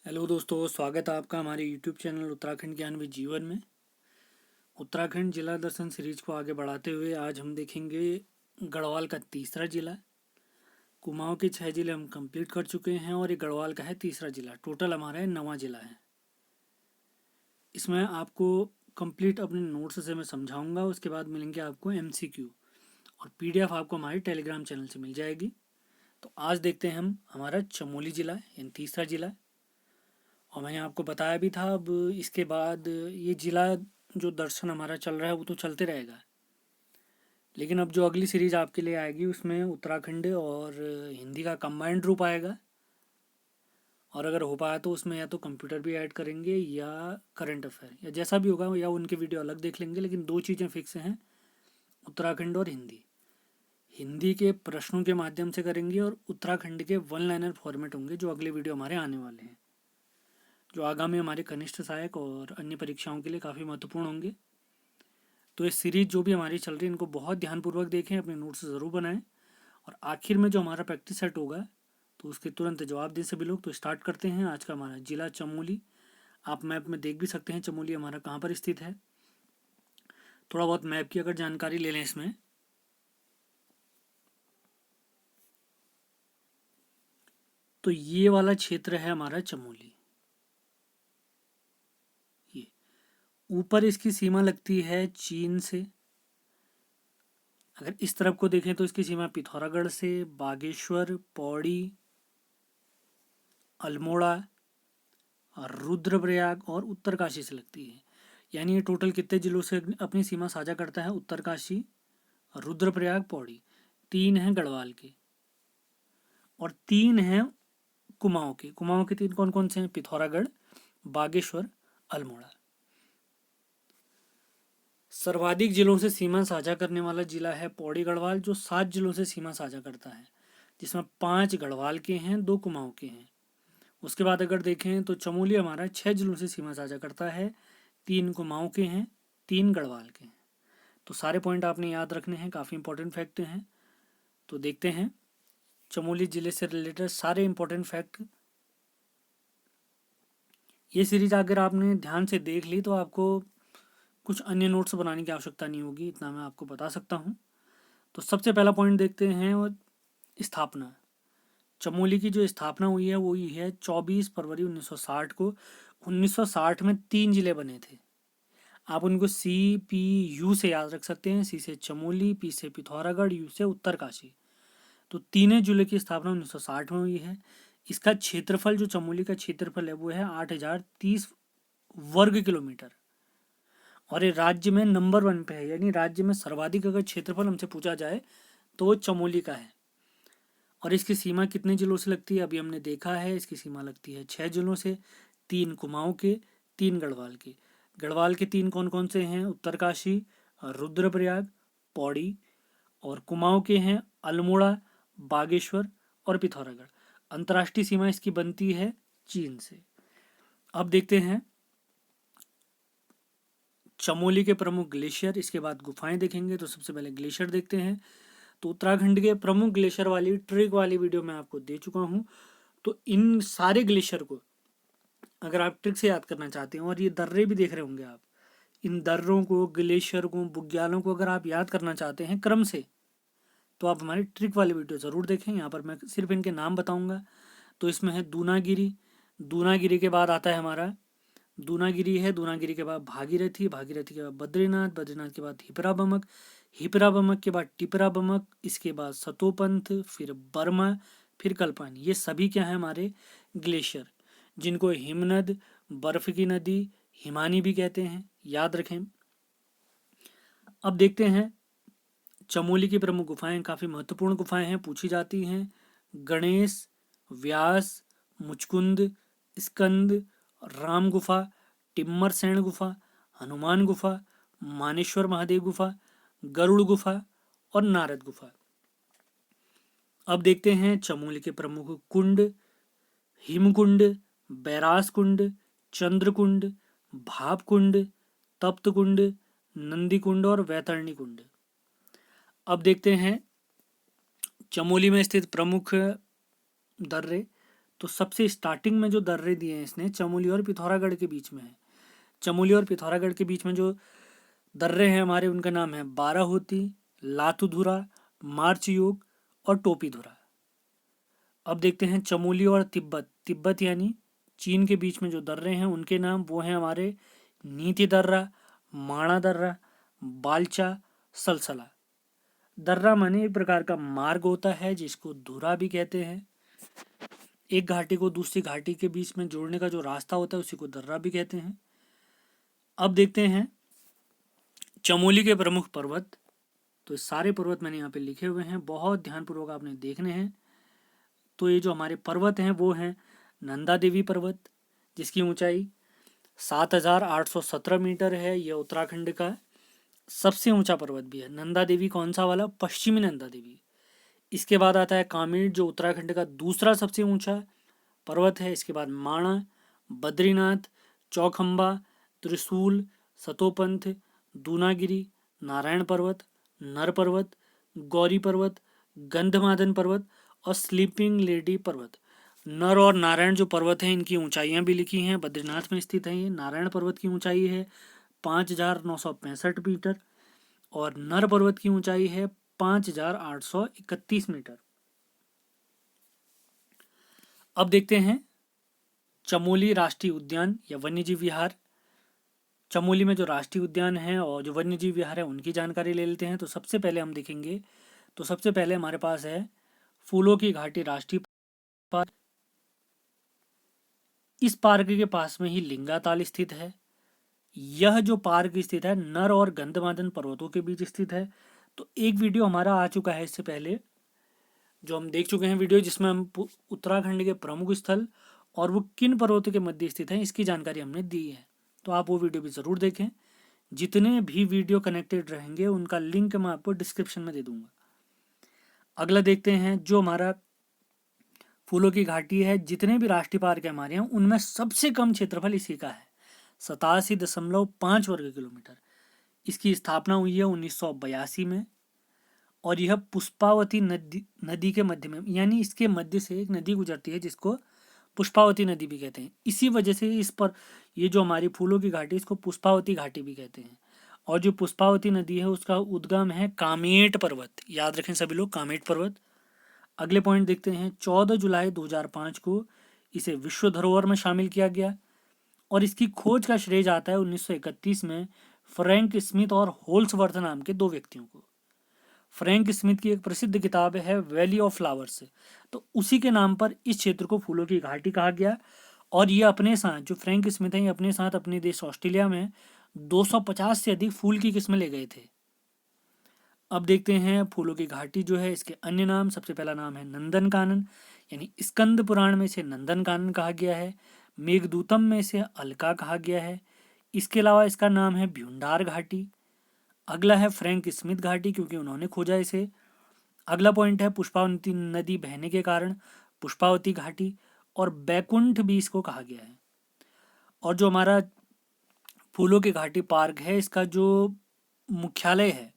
Hello दोस्तों, स्वागत है आपका हमारे यूट्यूब चैनल उत्तराखंड ज्ञान विद जीवन में। उत्तराखंड जिला दर्शन सीरीज को आगे बढ़ाते हुए आज हम देखेंगे गढ़वाल का तीसरा जिला। कुमाऊं के 6 जिले हम कंप्लीट कर चुके हैं और ये गढ़वाल का है तीसरा जिला। टोटल हमारा 9वां जिला है। इसमें आपको कंप्लीट अपने नोट्स से मैं समझाऊंगा, उसके बाद मिलेंगे आपको MCQ और PDF आपको हमारे टेलीग्राम चैनल से मिल जाएगी। तो आज देखते हैं हम हमारा चमोली जिला यानी तीसरा जिला। और मैंने आपको बताया भी था, अब इसके बाद ये जिला जो दर्शन हमारा चल रहा है वो तो चलते रहेगा, लेकिन अब जो अगली सीरीज आपके लिए आएगी उसमें उत्तराखंड और हिंदी का कंबाइंड रूप आएगा। और अगर हो पाया तो उसमें या तो कंप्यूटर भी ऐड करेंगे या करंट अफेयर या जैसा भी होगा, या उनके वीडियो अलग देख लेंगे। लेकिन दो चीज़ें फिक्स हैं, उत्तराखंड और हिंदी। हिंदी के प्रश्नों के माध्यम से करेंगे और उत्तराखंड के वन लाइनर फॉर्मेट होंगे जो अगले वीडियो हमारे आने वाले हैं, जो आगामी हमारे कनिष्ठ सहायक और अन्य परीक्षाओं के लिए काफ़ी महत्वपूर्ण होंगे। तो ये सीरीज जो भी हमारी चल रही है इनको बहुत ध्यानपूर्वक देखें, अपने नोट्स ज़रूर बनाएं और आखिर में जो हमारा प्रैक्टिस सेट होगा तो उसके तुरंत जवाब दें सभी लोग। तो स्टार्ट करते हैं। आज का हमारा जिला चमोली, आप मैप में देख भी सकते हैं चमोली हमारा कहाँ पर स्थित है। थोड़ा बहुत मैप की अगर जानकारी ले लें इसमें, तो ये वाला क्षेत्र है हमारा चमोली। ये ऊपर इसकी सीमा लगती है चीन से। अगर इस तरफ को देखें तो इसकी सीमा पिथौरागढ़ से, बागेश्वर, पौड़ी, अल्मोड़ा, रुद्रप्रयाग और उत्तरकाशी से लगती है। यानी ये टोटल कितने जिलों से अपनी सीमा साझा करता है? उत्तरकाशी, रुद्रप्रयाग, पौड़ी। 3 हैं गढ़वाल के और 3 हैं कुमाऊं के। कुमाऊं के 3 कौन कौन से हैं? पिथौरागढ़, बागेश्वर, अल्मोड़ा। सर्वाधिक जिलों से सीमा साझा करने वाला जिला है पौड़ी गढ़वाल, जो 7 जिलों से सीमा साझा करता है, जिसमें 5 गढ़वाल के हैं, 2 कुमाऊं के हैं। उसके बाद अगर देखें तो चमोली हमारा 6 जिलों से सीमा साझा करता है, 3 कुमाऊं के हैं, 3 गढ़वाल के हैं। तो सारे पॉइंट आपने याद रखने हैं, काफ़ी इंपॉर्टेंट फैक्ट हैं। तो देखते हैं चमोली जिले से रिलेटेड सारे इंपॉर्टेंट फैक्ट। ये सीरीज अगर आपने ध्यान से देख ली तो आपको कुछ अन्य नोट्स बनाने की आवश्यकता नहीं होगी, इतना मैं आपको बता सकता हूँ। तो सबसे पहला पॉइंट देखते हैं, और स्थापना। चमोली की जो स्थापना हुई है वो हुई है 24 फरवरी 1960 को। 1960 में 3 जिले बने थे। आप उनको CPU से याद रख सकते हैं। C से चमोली, P से पिथौरागढ़, U से उत्तरकाशी। तो तीनों जिले की स्थापना 1960 में हुई है। इसका क्षेत्रफल, जो चमोली का क्षेत्रफल है वो है 8030 वर्ग किलोमीटर और ये राज्य में नंबर 1 पे है। यानी राज्य में सर्वाधिक अगर क्षेत्रफल हमसे पूछा जाए तो वो चमोली का है। और इसकी सीमा कितने जिलों से लगती है? अभी हमने देखा है, इसकी सीमा लगती है 6 जिलों से, 3 कुमाऊं के, 3 गढ़वाल के। गढ़वाल के 3 कौन कौन से हैं? उत्तरकाशी, रुद्रप्रयाग, पौड़ी। और कुमाऊं के हैं अल्मोड़ा, बागेश्वर और पिथौरागढ़। अंतर्राष्ट्रीय सीमा इसकी बनती है चीन से। अब देखते हैं चमोली के प्रमुख ग्लेशियर, इसके बाद गुफाएं देखेंगे। तो सबसे पहले ग्लेशियर देखते हैं। तो उत्तराखंड के प्रमुख ग्लेशियर वाली ट्रिक वाली वीडियो मैं आपको दे चुका हूँ। तो इन सारे ग्लेशियर को अगर आप ट्रिक से याद करना चाहते हैं, और ये दर्रे भी देख रहे होंगे आप, इन दर्रों को, ग्लेशियर को, बुग्यालों को अगर आप याद करना चाहते हैं क्रम से, तो आप हमारी ट्रिक वाली वीडियो ज़रूर देखें। यहाँ पर मैं सिर्फ इनके नाम बताऊँगा। तो इसमें है दूनागिरी। दूनागिरी के बाद आता है हमारा दूनागिरी है। दूनागिरी के बाद भागीरथी। भागीरथी के बाद बद्रीनाथ। बद्रीनाथ के बाद हिपरा बमक। हिपरा बमक के बाद टिपरा बमक। इसके बाद सतोपंथ, फिर बर्मा, फिर कल्पानी। ये सभी क्या है? हमारे ग्लेशियर, जिनको हिमनद, बर्फ की नदी, हिमानी भी कहते हैं। याद रखें। अब देखते हैं चमोली की प्रमुख गुफाएं। काफ़ी महत्वपूर्ण गुफाएं हैं, पूछी जाती हैं। गणेश, व्यास, मुचकुंद, स्कंद, राम गुफा, टिम्मर सेन गुफा, हनुमान गुफा, मानेश्वर महादेव गुफा, गरुड़ गुफा और नारद गुफा। अब देखते हैं चमोली के प्रमुख कुंड। हिमकुंड, बैरास कुंड, चंद्रकुंड, भाप कुंड, तप्त कुंड, नंदी कुंड और वैतरणी कुंड। अब देखते हैं चमोली में स्थित प्रमुख दर्रे। तो सबसे स्टार्टिंग में जो दर्रे दिए हैं इसने चमोली और पिथौरागढ़ के बीच में है। चमोली और पिथौरागढ़ के बीच में जो दर्रे हैं हमारे, उनका नाम है बाराहोती, लातूधुरा, मार्चयोग और टोपीधुरा। अब देखते हैं चमोली और तिब्बत। तिब्बत यानी चीन के बीच में जो दर्रे हैं उनके नाम वो हैं हमारे नीति दर्रा, माणा दर्रा, बालचा, सलसला। दर्रा माने एक प्रकार का मार्ग होता है जिसको धुरा भी कहते हैं। एक घाटी को दूसरी घाटी के बीच में जोड़ने का जो रास्ता होता है उसी को दर्रा भी कहते हैं। अब देखते हैं चमोली के प्रमुख पर्वत। तो ये सारे पर्वत मैंने यहाँ पे लिखे हुए हैं, बहुत ध्यानपूर्वक आपने देखने हैं। तो ये जो हमारे पर्वत हैं वो हैं नंदा देवी पर्वत, जिसकी ऊंचाई 7,817 मीटर है। यह उत्तराखंड का सबसे ऊंचा पर्वत भी है। नंदा देवी कौन सा वाला? पश्चिमी नंदा देवी। इसके बाद आता है कामेट, जो उत्तराखंड का दूसरा सबसे ऊंचा पर्वत है। इसके बाद माणा, बद्रीनाथ, चौखंबा, त्रिशूल, सतोपंथ, दूनागिरी, नारायण पर्वत, नर पर्वत, गौरी पर्वत, गंधमादन पर्वत और स्लीपिंग लेडी पर्वत। नर और नारायण जो पर्वत हैं इनकी ऊंचाइयां भी लिखी हैं। बद्रीनाथ में स्थित है ये। नारायण पर्वत की ऊंचाई है 5,965 मीटर और नर पर्वत की ऊंचाई है 5,831 मीटर। अब देखते हैं चमोली राष्ट्रीय उद्यान या वन्यजीव विहार। चमोली में जो राष्ट्रीय उद्यान है और जो वन्यजीव विहार है उनकी जानकारी ले लेते हैं। तो सबसे पहले हम देखेंगे, तो सबसे पहले हमारे पास है फूलों की घाटी राष्ट्रीय पार्क। इस पार्क के पास में ही लिंगाताल स्थित है। यह जो पार्क स्थित है नर और गंधमादन पर्वतों के बीच स्थित है। तो एक वीडियो हमारा आ चुका है इससे पहले, जो हम देख चुके हैं वीडियो, जिसमें हम उत्तराखंड के प्रमुख स्थल और वो किन पर्वतों के मध्य स्थित हैं इसकी जानकारी हमने दी है। तो आप वो वीडियो भी ज़रूर देखें। जितने भी वीडियो कनेक्टेड रहेंगे उनका लिंक मैं आपको डिस्क्रिप्शन में दे दूंगा। अगला देखते हैं जो हमारा फूलों की घाटी है। जितने भी राष्ट्रीय पार्क है हमारे यहाँ उनमें सबसे कम क्षेत्रफल इसी का है, 87.5 वर्ग किलोमीटर। इसकी स्थापना हुई है 1982 में और यह पुष्पावती नदी के मध्य में, यानी इसके मध्य से एक नदी गुजरती है जिसको पुष्पावती नदी भी कहते हैं। इसी वजह से इस पर ये जो हमारी फूलों की घाटी इसको पुष्पावती घाटी भी कहते हैं। और जो पुष्पावती नदी है उसका उद्गम है कामेट पर्वत। याद रखें सभी लोग, कामेट पर्वत। अगले पॉइंट देखते हैं। 14 जुलाई 2005 को इसे विश्व धरोहर में शामिल किया गया और इसकी खोज का श्रेय जाता है 1931 में फ्रैंक स्मिथ और होल्सवर्थ नाम के दो व्यक्तियों को। फ्रैंक स्मिथ की एक प्रसिद्ध किताब है वैली ऑफ फ्लावर्स, तो उसी के नाम पर इस क्षेत्र को फूलों की घाटी कहा गया। और ये अपने साथ, जो फ्रैंक स्मिथ है, ये अपने साथ अपने देश ऑस्ट्रेलिया में 250 से अधिक फूल की किस्में ले गए थे। अब देखते हैं फूलों की घाटी जो है इसके अन्य नाम। सबसे पहला नाम है नंदन कानन, यानी स्कंद पुराण में से नंदन कानन कहा गया है। मेघदूतम में से अलका कहा गया है। इसके अलावा इसका नाम है भ्यूंडार घाटी। अगला है फ्रैंक स्मिथ घाटी, क्योंकि उन्होंने खोजा इसे। अगला पॉइंट है पुष्पावती नदी बहने के कारण पुष्पावती घाटी, और बैकुंठ भी इसको कहा गया है। और जो हमारा फूलों की घाटी पार्क है इसका जो मुख्यालय है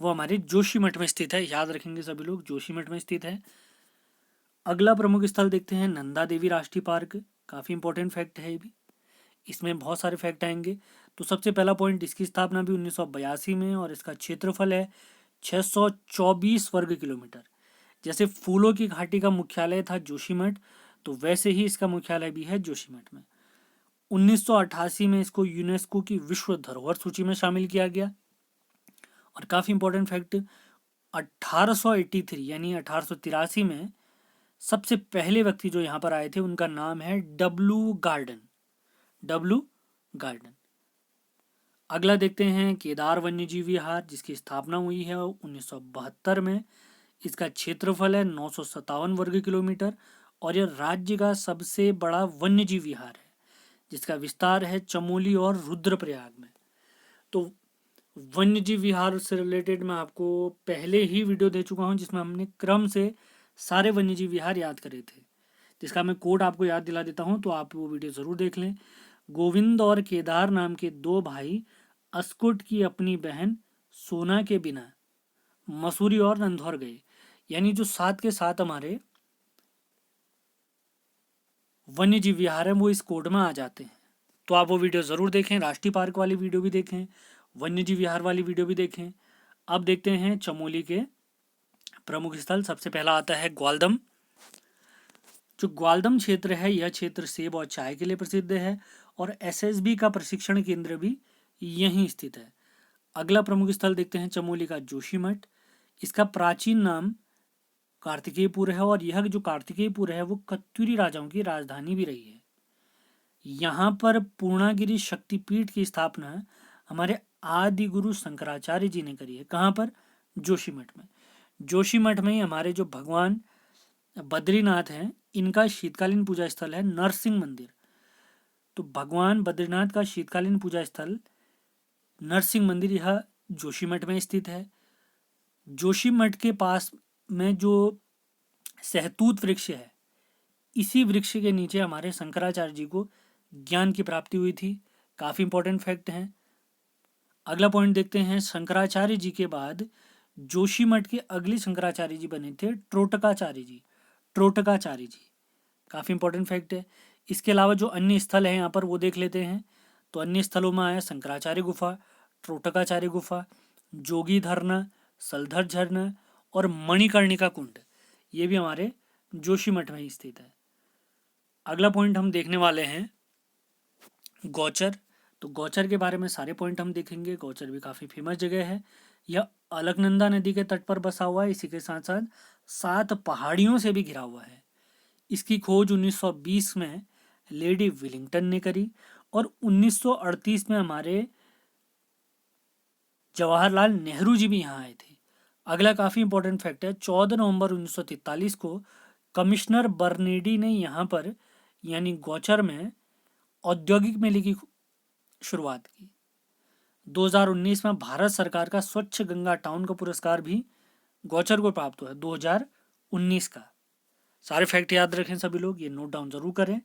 वो हमारे जोशीमठ में स्थित है। याद रखेंगे सभी लोग, जोशीमठ में स्थित है। अगला प्रमुख स्थल देखते हैं नंदा देवी राष्ट्रीय पार्क। काफ़ी इंपॉर्टेंट फैक्ट है ये भी, इसमें बहुत सारे फैक्ट आएंगे। तो सबसे पहला पॉइंट, इसकी स्थापना भी 1982 में और इसका क्षेत्रफल है 624 वर्ग किलोमीटर। जैसे फूलों की घाटी का मुख्यालय था जोशीमठ, तो वैसे ही इसका मुख्यालय भी है जोशीमठ में। 1988 में इसको यूनेस्को की विश्व धरोहर सूची में शामिल किया गया। और काफ़ी इंपॉर्टेंट फैक्ट, 1883 यानी 1883 में सबसे पहले व्यक्ति जो यहाँ पर आए थे उनका नाम है डब्लू गार्डन। W garden. अगला देखते हैं केदार वन्यजीव विहार, जिसकी स्थापना हुई है 1972 में। इसका क्षेत्रफल है 957 वर्ग किलोमीटर और यह राज्य का सबसे बड़ा वन्यजीव विहार है, जिसका विस्तार है चमोली और रुद्रप्रयाग में। तो वन्यजीव विहार से रिलेटेड मैं आपको पहले ही वीडियो दे चुका हूं जिसमें हमने क्रम से सारे वन्यजीव विहार याद करे थे, जिसका मैं कोड आपको याद दिला देता हूं, तो आप वो वीडियो ज़रूर देख लें। गोविंद और केदार नाम के दो भाई अस्कुट की अपनी बहन सोना के बिना मसूरी और नंदौर गए। यानी जो साथ के साथ हमारे वन्य जीव विहार है वो इस कोड में आ जाते हैं। तो आप वो वीडियो ज़रूर देखें, राष्ट्रीय पार्क वाली वीडियो भी देखें, वन्य जीव विहार वाली वीडियो भी देखें। अब देखते हैं चमोली के प्रमुख स्थल। सबसे पहला आता है ग्वालदम। जो ग्वालदम क्षेत्र है यह क्षेत्र सेब और चाय के लिए प्रसिद्ध है और एसएसबी का प्रशिक्षण केंद्र भी यहीं स्थित है। अगला प्रमुख स्थल देखते हैं चमोली का जोशीमठ। इसका प्राचीन नाम कार्तिकेयपुर है और यह जो कार्तिकेयपुर है वो कत्यूरी राजाओं की राजधानी भी रही है। यहाँ पर पूर्णागिरि शक्तिपीठ की स्थापना हमारे आदि गुरु शंकराचार्य जी ने करी है। कहाँ पर? जोशीमठ में। जोशीमठ में ही हमारे जो भगवान बद्रीनाथ हैं इनका शीतकालीन पूजा स्थल है नरसिंह मंदिर। तो भगवान बद्रीनाथ का शीतकालीन पूजा स्थल नरसिंह मंदिर यह जोशीमठ में स्थित है। जोशीमठ के पास में जो सहतूत वृक्ष है, इसी वृक्ष के नीचे हमारे शंकराचार्य जी को ज्ञान की प्राप्ति हुई थी। काफ़ी इंपॉर्टेंट फैक्ट है। अगला पॉइंट देखते हैं, शंकराचार्य जी के बाद जोशीमठ के अगले शंकराचार्य जी बने थे ट्रोटकाचार्य जी। ट्रोटकाचार्य जी काफ़ी इंपॉर्टेंट फैक्ट है। इसके अलावा जो अन्य स्थल हैं यहाँ पर वो देख लेते हैं। तो अन्य स्थलों में आया शंकराचार्य गुफा, ट्रोटकाचार्य गुफा, जोगी धरना, सलधर झरना और मणिकर्णिका कुंड। ये भी हमारे जोशीमठ में ही स्थित है। अगला पॉइंट हम देखने वाले हैं गौचर। तो गौचर के बारे में सारे पॉइंट हम देखेंगे। गौचर भी काफ़ी फेमस जगह है। यह अलकनंदा नदी के तट पर बसा हुआ है। इसी के साथ साथ 7 पहाड़ियों से भी घिरा हुआ है। इसकी खोज 1920 में लेडी विलिंगटन ने करी और 1938 में हमारे जवाहरलाल नेहरू जी भी यहाँ आए थे। अगला काफ़ी इंपॉर्टेंट फैक्ट है, 14 नवंबर 1943 को कमिश्नर बर्नेडी ने यहाँ पर यानी गौचर में औद्योगिक मेले की शुरुआत की। 2019 में भारत सरकार का स्वच्छ गंगा टाउन का पुरस्कार भी गौचर को प्राप्त हुआ है 2019 का। सारे फैक्ट याद रखें सभी लोग, ये नोट डाउन जरूर करें।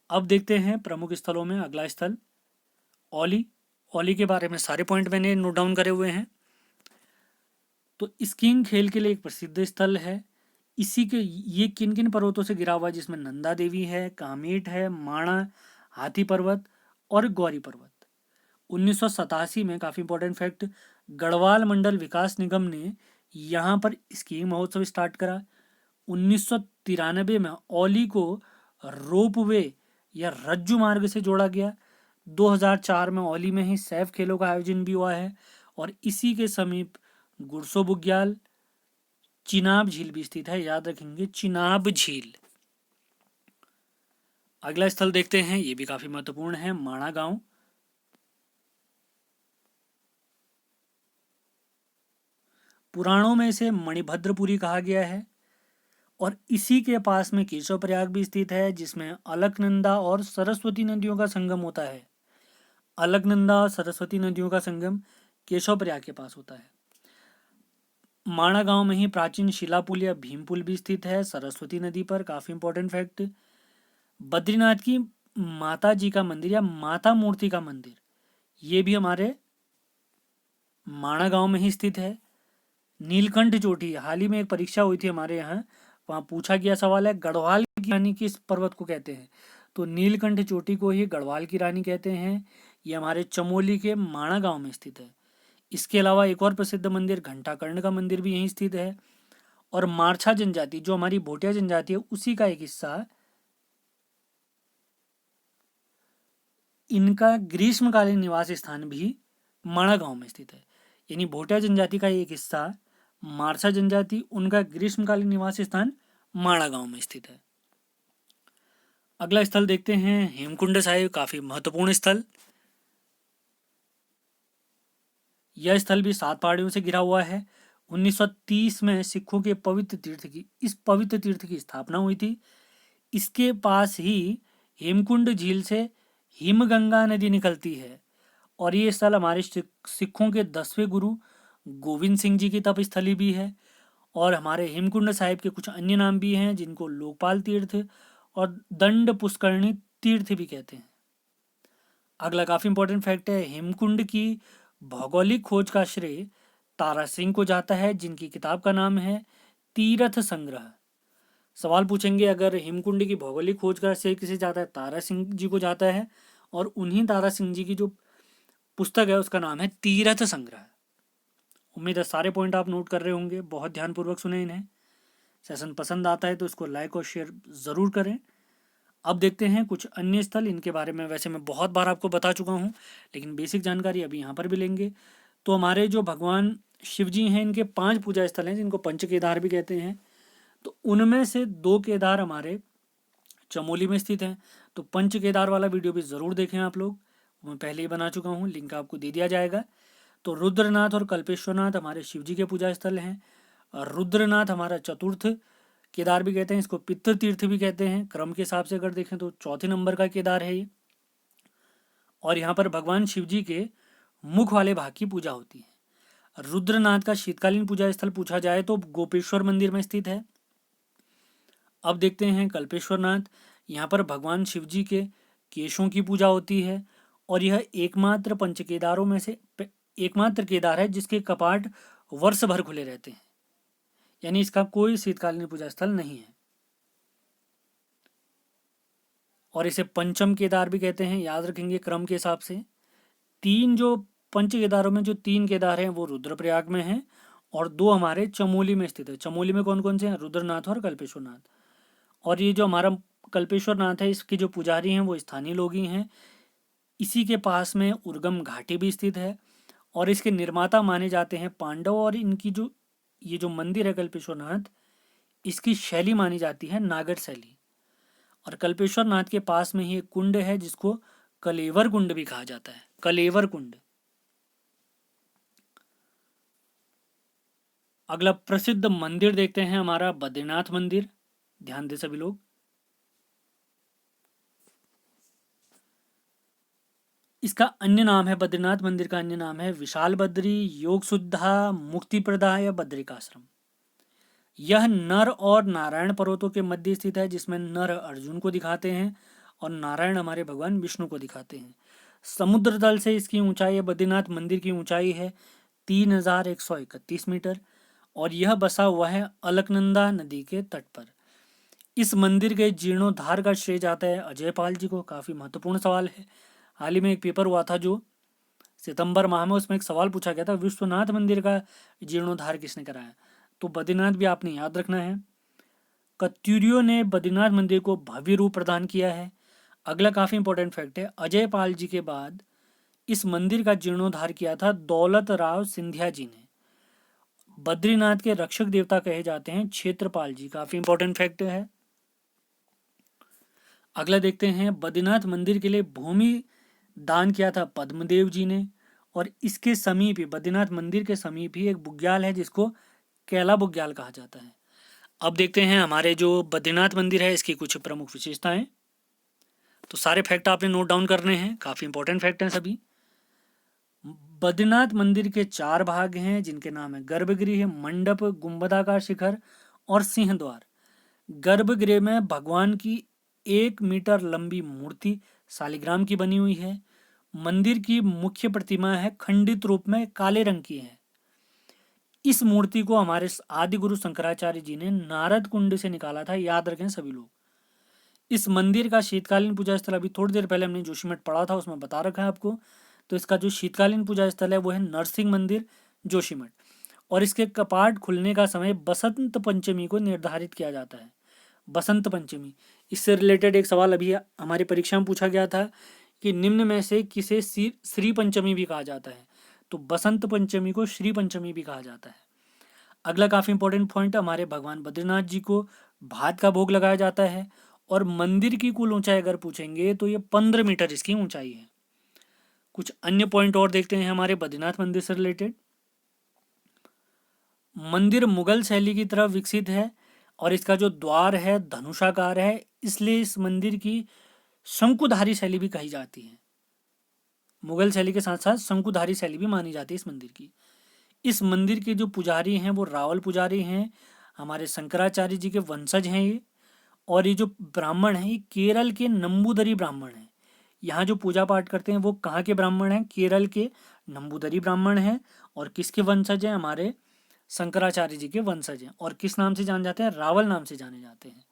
अब देखते हैं प्रमुख स्थलों में अगला स्थल औली। औली के बारे में सारे पॉइंट मैंने नोट डाउन करे हुए हैं। तो स्कीइंग खेल के लिए एक प्रसिद्ध स्थल है। इसी के ये किन किन पर्वतों से घिरा हुआ है, जिसमें नंदा देवी है, कामेट है, माणा, हाथी पर्वत और गौरी पर्वत। 1987 में काफ़ी इंपॉर्टेंट फैक्ट, गढ़वाल मंडल विकास निगम ने यहाँ पर स्कीइंग महोत्सव स्टार्ट करा। 1993 में औली को रोपवे या रज्जू मार्ग से जोड़ा गया। 2004 में औली में ही सैफ खेलों का आयोजन भी हुआ है और इसी के समीप गुरसो बुग्याल चिनाब झील भी स्थित है। याद रखेंगे, चिनाब झील। अगला स्थल देखते हैं, ये भी काफी महत्वपूर्ण है, माणा गांव। पुराणों में इसे मणिभद्रपुरी कहा गया है और इसी के पास में केशव प्रयाग भी स्थित है, जिसमें अलकनंदा और सरस्वती नदियों का संगम होता है। अलकनंदा और सरस्वती नदियों का संगम केशव प्रयाग के पास होता है। माणा गांव में ही प्राचीन शिला पुल या भीम पुल भी स्थित है सरस्वती नदी पर। काफी इंपॉर्टेंट फैक्ट, बद्रीनाथ की माता जी का मंदिर या माता मूर्ति का मंदिर ये भी हमारे माणा गांव में ही स्थित है। नीलकंठ चोटी, हाल ही में एक परीक्षा हुई थी हमारे यहाँ, वहाँ पूछा गया सवाल है गढ़वाल की रानी किस पर्वत को कहते हैं, तो नीलकंठ चोटी को ही गढ़वाल की रानी कहते हैं। ये हमारे चमोली के माणा गांव में स्थित है। इसके अलावा एक और प्रसिद्ध मंदिर घंटाकर्ण का मंदिर भी यहीं स्थित है। और मारछा जनजाति जो हमारी भोटिया जनजाति है उसी का एक हिस्सा, इनका ग्रीष्मकालीन निवास स्थान भी माणा गांव में स्थित है। यानी भोटिया जनजाति का एक हिस्सा मारछा जनजाति, उनका ग्रीष्मकालीन निवास स्थान माणा गांव में स्थित है। अगला स्थल देखते हैं हेमकुंड साहिब, काफी महत्वपूर्ण स्थल। यह स्थल भी 7 पहाड़ियों से घिरा हुआ है। 1930 में सिखों के पवित्र तीर्थ की स्थापना हुई थी। इसके पास ही हेमकुंड झील से हिमगंगा नदी निकलती है और ये स्थल हमारे सिखों के 10वें गुरु गोविंद सिंह जी की तपस्थली भी है। और हमारे हेमकुंड साहिब के कुछ अन्य नाम भी हैं, जिनको लोकपाल तीर्थ और दंड पुष्करणी तीर्थ भी कहते हैं। अगला काफी इंपॉर्टेंट फैक्ट है, हेमकुंड की भौगोलिक खोज का श्रेय तारा सिंह को जाता है, जिनकी किताब का नाम है तीर्थ संग्रह। सवाल पूछेंगे अगर हेमकुंड की भौगोलिक खोज का श्रेय किसे जाता है, तारा सिंह जी को जाता है। और उन्हीं तारा सिंह जी की जो पुस्तक है उसका नाम है तीरथ संग्रह। उम्मीद है सारे पॉइंट आप नोट कर रहे होंगे, बहुत ध्यानपूर्वक सुने इन्हें। सेशन पसंद आता है तो इसको लाइक और शेयर ज़रूर करें। अब देखते हैं कुछ अन्य स्थल, इनके बारे में वैसे मैं बहुत बार आपको बता चुका हूँ, लेकिन बेसिक जानकारी अभी यहाँ पर भी लेंगे। तो हमारे जो भगवान शिव जी हैं इनके 5 पूजा स्थल हैं जिनको पंच केदार भी कहते हैं। तो उनमें से 2 केदार हमारे चमोली में स्थित हैं। तो पंच केदार वाला वीडियो भी ज़रूर देखें आप लोग, मैं पहले ही बना चुका हूँ, लिंक आपको दे दिया जाएगा। तो रुद्रनाथ और कल्पेश्वरनाथ हमारे शिव जी के पूजा स्थल हैं। और रुद्रनाथ हमारा चतुर्थ केदार भी कहते हैं, इसको पितृ तीर्थ भी कहते हैं। क्रम के हिसाब से अगर देखें तो चौथे नंबर का केदार है ये। और यहाँ पर भगवान शिव जी के मुख वाले भाग की पूजा होती है। रुद्रनाथ का शीतकालीन पूजा स्थल पूछा जाए तो गोपेश्वर मंदिर में स्थित है। अब देखते हैं कल्पेश्वरनाथ। यहाँ पर भगवान शिव जी के केशों की पूजा होती है। और यह एकमात्र पंच केदारों में से एकमात्र केदार है जिसके कपाट वर्ष भर खुले रहते हैं, यानी इसका कोई शीतकालीन पूजा स्थल नहीं है। और इसे पंचम केदार भी कहते हैं, याद रखेंगे क्रम के हिसाब से। 3 जो पंच केदारों में जो 3 केदार हैं वो रुद्रप्रयाग में हैं और 2 हमारे चमोली में स्थित है। चमोली में कौन कौन से हैं, रुद्रनाथ और कल्पेश्वरनाथ। और ये जो हमारा कल्पेश्वरनाथ है इसके जो पुजारी हैं वो स्थानीय लोग ही हैं। इसी के पास में उर्गम घाटी भी स्थित है और इसके निर्माता माने जाते हैं पांडव। और इनकी जो ये जो मंदिर है कल्पेश्वरनाथ, इसकी शैली मानी जाती है नागर शैली। और कल्पेश्वरनाथ के पास में ही एक कुंड है जिसको कलेवर कुंड भी कहा जाता है, कलेवर कुंड। अगला प्रसिद्ध मंदिर देखते हैं हमारा बद्रीनाथ मंदिर। ध्यान दें सभी लोग। इसका अन्य नाम है, बद्रीनाथ मंदिर का अन्य नाम है विशाल बद्री, योग शुद्धा, मुक्ति प्रदा या बद्रिकाश्रम। यह नर और नारायण पर्वतों के मध्य स्थित है, जिसमें नर अर्जुन को दिखाते हैं और नारायण हमारे भगवान विष्णु को दिखाते हैं। समुद्र तल से इसकी ऊंचाई, बद्रीनाथ मंदिर की ऊंचाई है 3131 मीटर और यह बसा हुआ है अलकनंदा नदी के तट पर। इस मंदिर के जीर्णोद्धार का श्रेय जाता है अजय पाल जी को। काफ़ी महत्वपूर्ण सवाल है। हाल ही में एक पेपर हुआ था जो सितंबर माह में, उसमें एक सवाल पूछा गया था विश्वनाथ मंदिर का जीर्णोद्धार किसने कराया। तो बद्रीनाथ भी आपने याद रखना है। कत्यूरियों ने बद्रीनाथ मंदिर को भव्य रूप प्रदान किया है। अगला काफ़ी इंपॉर्टेंट फैक्ट है, अजय पाल जी के बाद इस मंदिर का जीर्णोद्धार किया था दौलत राव सिंधिया जी ने। बद्रीनाथ के रक्षक देवता कहे जाते हैं क्षेत्रपाल जी। काफ़ी इंपॉर्टेंट फैक्ट है। अगला देखते हैं, बद्रीनाथ मंदिर के लिए भूमि दान किया था पद्मदेव जी ने। और इसके समीप ही, बद्रीनाथ मंदिर के समीप ही एक बुग्याल है जिसको कैला बुग्याल कहा जाता है। अब देखते हैं हमारे जो बद्रीनाथ मंदिर है इसकी कुछ प्रमुख विशेषताएं। तो सारे फैक्ट आपने नोट डाउन करने हैं, काफ़ी इंपॉर्टेंट फैक्ट हैं सभी। बद्रीनाथ मंदिर के 4 भाग हैं जिनके नाम है गर्भगृह, मंडप, गुंबदाकार शिखर और सिंह द्वार। गर्भगृह में भगवान की 1 मीटर लंबी मूर्ति शालिग्राम की बनी हुई है। मंदिर की मुख्य प्रतिमा है खंडित रूप में काले रंग की है। इस मूर्ति को हमारे आदि गुरु शंकराचार्य जी ने नारद कुंड से निकाला था, याद रखें सभी लोग। इस मंदिर का शीतकालीन पूजा स्थल अभी थोड़ी देर पहले हमने जोशीमठ पढ़ा था, उसमें बता रखा है आपको। तो इसका जो शीतकालीन पूजा स्थल है वो है नरसिंह मंदिर जोशीमठ। और इसके कपाट खुलने का समय बसंत पंचमी को निर्धारित किया जाता है। बसंत पंचमी, इससे रिलेटेड एक सवाल अभी हमारी परीक्षा में पूछा गया था कि निम्न में से किसे श्री पंचमी भी कहा जाता है। तो बसंत पंचमी को श्री पंचमी भी कहा जाता है। अगला काफ़ी इंपॉर्टेंट पॉइंट, हमारे भगवान बद्रीनाथ जी को भात का भोग लगाया जाता है। और मंदिर की कुल ऊंचाई अगर पूछेंगे तो ये 15 मीटर इसकी ऊंचाई है। कुछ अन्य पॉइंट और देखते हैं हमारे बद्रीनाथ मंदिर से रिलेटेड। मंदिर मुगल शैली की तरफ विकसित है और इसका जो द्वार है धनुषाकार है, इसलिए इस मंदिर की शंकुधारी शैली भी कही जाती है। मुगल शैली के साथ साथ शंकुधारी शैली भी मानी जाती है इस मंदिर की। इस मंदिर के जो पुजारी हैं वो रावल पुजारी हैं, हमारे शंकराचार्य जी के वंशज हैं ये। और ये जो ब्राह्मण हैं ये केरल के नंबूदरी ब्राह्मण हैं। यहाँ जो पूजा पाठ करते हैं वो कहाँ के ब्राह्मण हैं, केरल के नंबूदरी ब्राह्मण हैं। और किसके वंशज हैं, हमारे शंकराचार्य जी के वंशज हैं। और किस नाम से जाने जाते हैं, रावल नाम से जाने जाते हैं।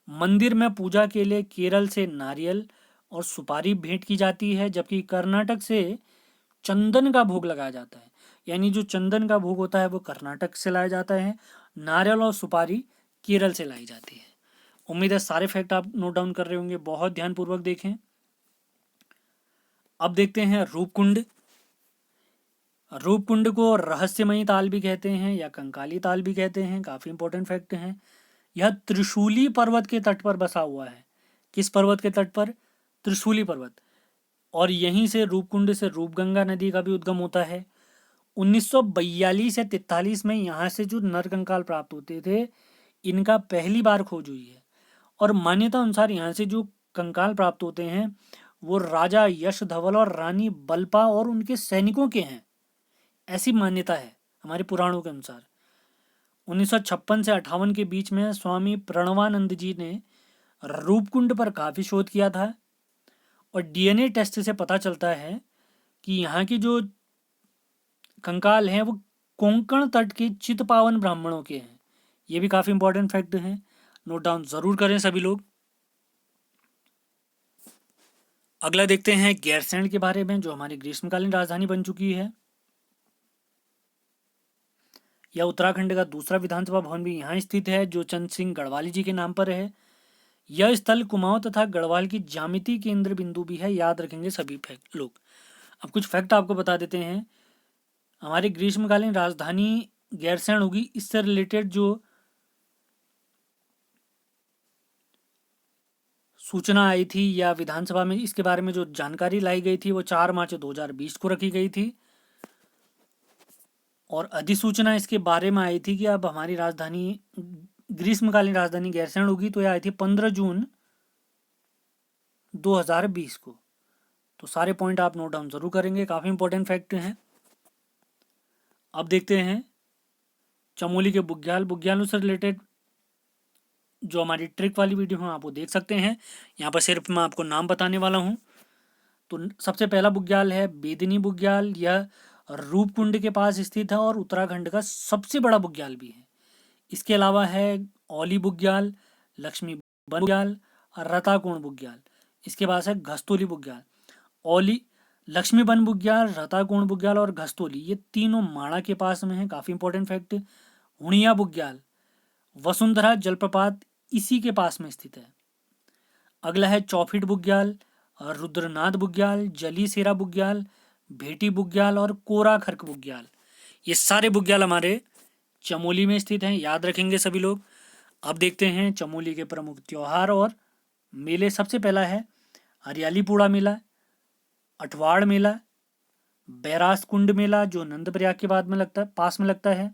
मंदिर में पूजा के लिए केरल से नारियल और सुपारी भेंट की जाती है, जबकि कर्नाटक से चंदन का भोग लगाया जाता है। यानी जो चंदन का भोग होता है वो कर्नाटक से लाया जाता है, नारियल और सुपारी केरल से लाई जाती है। उम्मीद है सारे फैक्ट आप नोट डाउन कर रहे होंगे, बहुत ध्यानपूर्वक देखें। अब देखते हैं रूपकुंड। रूपकुंड को रहस्यमयी ताल भी कहते हैं या कंकाली ताल भी कहते हैं, काफ़ी इंपॉर्टेंट फैक्ट हैं। यह त्रिशूली पर्वत के तट पर बसा हुआ है। किस पर्वत के तट पर? त्रिशूली पर्वत। और यहीं से रूपकुंड से रूपगंगा नदी का भी उद्गम होता है। 1942 या 43 में यहाँ से जो नरकंकाल प्राप्त होते थे, इनका पहली बार खोज हुई है। और मान्यता अनुसार यहाँ से जो कंकाल प्राप्त होते हैं वो राजा यश धवल और रानी बलपा और उनके सैनिकों के हैं, ऐसी मान्यता है हमारे पुराणों के अनुसार। 1956 से 58 के बीच में स्वामी प्रणवानंद जी ने रूपकुंड पर काफ़ी शोध किया था, और डीएनए टेस्ट से पता चलता है कि यहाँ की जो कंकाल हैं वो कोंकण तट के चितपावन ब्राह्मणों के हैं। ये भी काफ़ी इंपॉर्टेंट फैक्ट हैं, नोट डाउन ज़रूर करें सभी लोग। अगला देखते हैं गैरसैंण के बारे में, जो हमारी ग्रीष्मकालीन राजधानी बन चुकी है। यह उत्तराखंड का दूसरा विधानसभा भवन भी यहाँ स्थित है, जो चंद सिंह गढ़वाली जी के नाम पर है। यह स्थल कुमाऊं तथा गढ़वाल की ज्यामिति केंद्र बिंदु भी है, याद रखेंगे सभी फैक्ट लोग। अब कुछ फैक्ट आपको बता देते हैं। हमारी ग्रीष्मकालीन राजधानी गैरसैंण होगी। इससे रिलेटेड जो सूचना आई थी या विधानसभा में इसके बारे में जो जानकारी लाई गई थी वो 4 मार्च 2020 को रखी गई थी, और अधिसूचना इसके बारे में आई थी कि अब हमारी राजधानी ग्रीष्मकालीन राजधानी गैरसैंण होगी, तो यह आई थी 15 जून 2020 को। तो सारे पॉइंट आप नोट डाउन जरूर करेंगे, काफ़ी इंपॉर्टेंट फैक्ट हैं। अब देखते हैं चमोली के बुग्यालों से रिलेटेड जो हमारी ट्रिक वाली वीडियो है आप वो देख सकते हैं। यहाँ पर सिर्फ मैं आपको नाम बताने वाला हूँ। तो सबसे पहला बुग्याल है बेदिनी बुग्याल। यह रूपकुंड के पास स्थित है और उत्तराखंड का सबसे बड़ा बुग्याल भी है। इसके अलावा है औली बुग्याल, लक्ष्मी बन बुग्याल और रताकोण बुग्याल। इसके पास है घस्तोली बुग्याल। औली, लक्ष्मी बन बुग्याल, रताकोण बुग्याल और घस्तोली, ये तीनों माणा के पास में है, काफ़ी इंपॉर्टेंट फैक्ट। हुणिया बुग्याल, वसुंधरा जलप्रपात इसी के पास में स्थित है। अगला है चौफीट बुग्याल, रुद्रनाथ बुग्याल, जली सेरा बुग्याल, भेटी बुग्याल और कोरा खर्क बुग्याल। ये सारे बुग्याल हमारे चमोली में स्थित हैं, याद रखेंगे सभी लोग। अब देखते हैं चमोली के प्रमुख त्योहार और मेले। सबसे पहला है हरियालीपुड़ा मेला, अठवाड़ मेला, बैरास कुंड मेला जो नंदप्रयाग के बाद में पास में लगता है।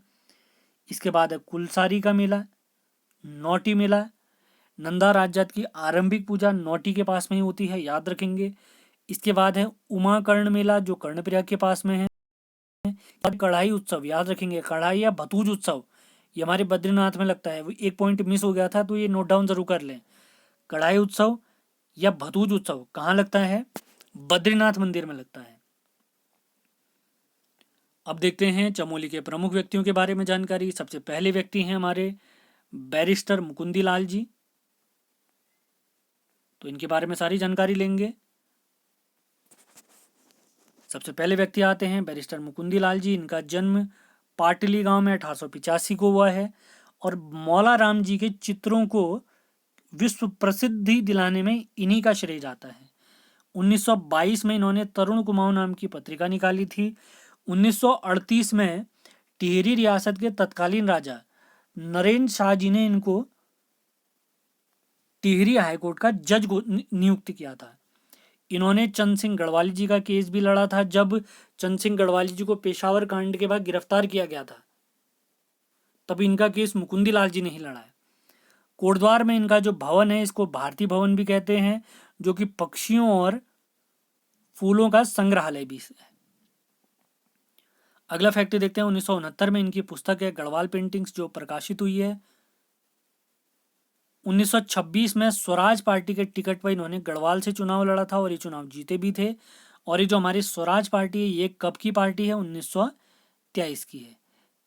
इसके बाद है कुलसारी का मेला, नौटी मेला। नंदा राजजात की आरंभिक पूजा नौटी के पास में ही होती है, याद रखेंगे। इसके बाद है उमाकर्ण मेला जो कर्णप्रयाग के पास में है। कढ़ाई उत्सव, याद रखेंगे, कढ़ाई या भतूज उत्सव, ये हमारे बद्रीनाथ में लगता है। एक पॉइंट मिस हो गया था तो ये नोट डाउन जरूर कर लें। कढ़ाई उत्सव या भतूज उत्सव कहाँ लगता है? बद्रीनाथ मंदिर में लगता है। अब देखते हैं चमोली के प्रमुख व्यक्तियों के बारे में जानकारी। सबसे पहले व्यक्ति हैं हमारे बैरिस्टर मुकुंदी लाल जी, तो इनके बारे में सारी जानकारी लेंगे। सबसे पहले व्यक्ति आते हैं बैरिस्टर मुकुंदी लाल जी। इनका जन्म पाटली गांव में 1885 को हुआ है, और मौला राम जी के चित्रों को विश्व प्रसिद्धि दिलाने में इन्हीं का श्रेय जाता है। 1922 में इन्होंने तरुण कुमाऊं नाम की पत्रिका निकाली थी। 1938 में टिहरी रियासत के तत्कालीन राजा नरेंद्र शाह जी ने इनको टिहरी हाईकोर्ट का जज नियुक्त किया था। इन्होंने चंद सिंह गढ़वाली जी का केस भी लड़ा था, जब चंद सिंह गढ़वाली जी को पेशावर कांड के बाद गिरफ्तार किया गया था, तब इनका केस मुकुंदी लाल जी ने ही लड़ा है। कोटद्वार में इनका जो भवन है इसको भारती भवन भी कहते हैं, जो कि पक्षियों और फूलों का संग्रहालय भी है। अगला फैक्ट देखते हैं। 1969 में इनकी पुस्तक है गढ़वाल पेंटिंग्स जो प्रकाशित हुई है। 1926 में स्वराज पार्टी के टिकट पर इन्होंने गढ़वाल से चुनाव लड़ा था और ये चुनाव जीते भी थे। और ये जो हमारी स्वराज पार्टी है ये कब की पार्टी है? 1923 की है।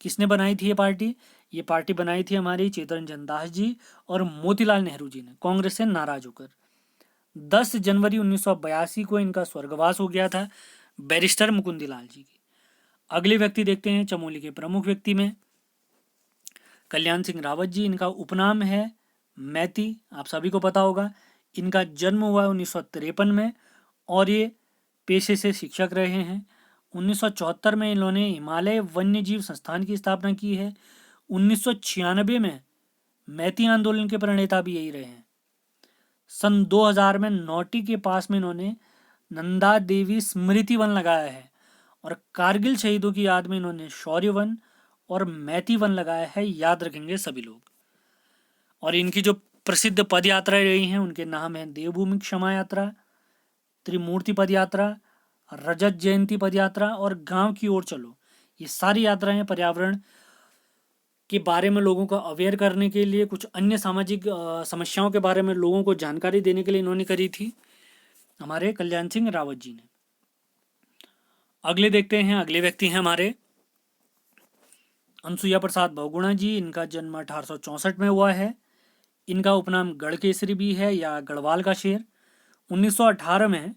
किसने बनाई थी ये पार्टी? ये पार्टी बनाई थी हमारी चित्तरंजन दास जी और मोतीलाल नेहरू जी ने कांग्रेस से नाराज होकर। 10 जनवरी 1982 को इनका स्वर्गवास हो गया था बैरिस्टर मुकुंदीलाल जी की। अगले व्यक्ति देखते हैं चमोली के प्रमुख व्यक्ति में कल्याण सिंह रावत जी। इनका उपनाम है मैती, आप सभी को पता होगा। इनका जन्म हुआ 1953 में और ये पेशे से शिक्षक रहे हैं। 1974 में इन्होंने हिमालय वन्य जीव संस्थान की स्थापना की है। 1996 में मैती आंदोलन के प्रणेता भी यही रहे हैं। सन 2000 में नौटी के पास में इन्होंने नंदा देवी स्मृति वन लगाया है और कारगिल शहीदों की याद में इन्होंने शौर्य वन और मैती वन लगाया है, याद रखेंगे सभी लोग। और इनकी जो प्रसिद्ध पद यात्राएं रही हैं उनके नाम हैं देवभूमि क्षमा यात्रा, त्रिमूर्ति पद यात्रा, रजत जयंती पद यात्रा और गांव की ओर चलो। ये सारी यात्राएं पर्यावरण के बारे में लोगों को अवेयर करने के लिए, कुछ अन्य सामाजिक समस्याओं के बारे में लोगों को जानकारी देने के लिए इन्होंने करी थी हमारे कल्याण सिंह रावत जी ने। अगले देखते हैं, अगले व्यक्ति हैं हमारे अनसुईया प्रसाद बहुगुणा जी। इनका जन्म 1864 में हुआ है। इनका उपनाम गढ़केसरी भी है या गढ़वाल का शेर। 1918 में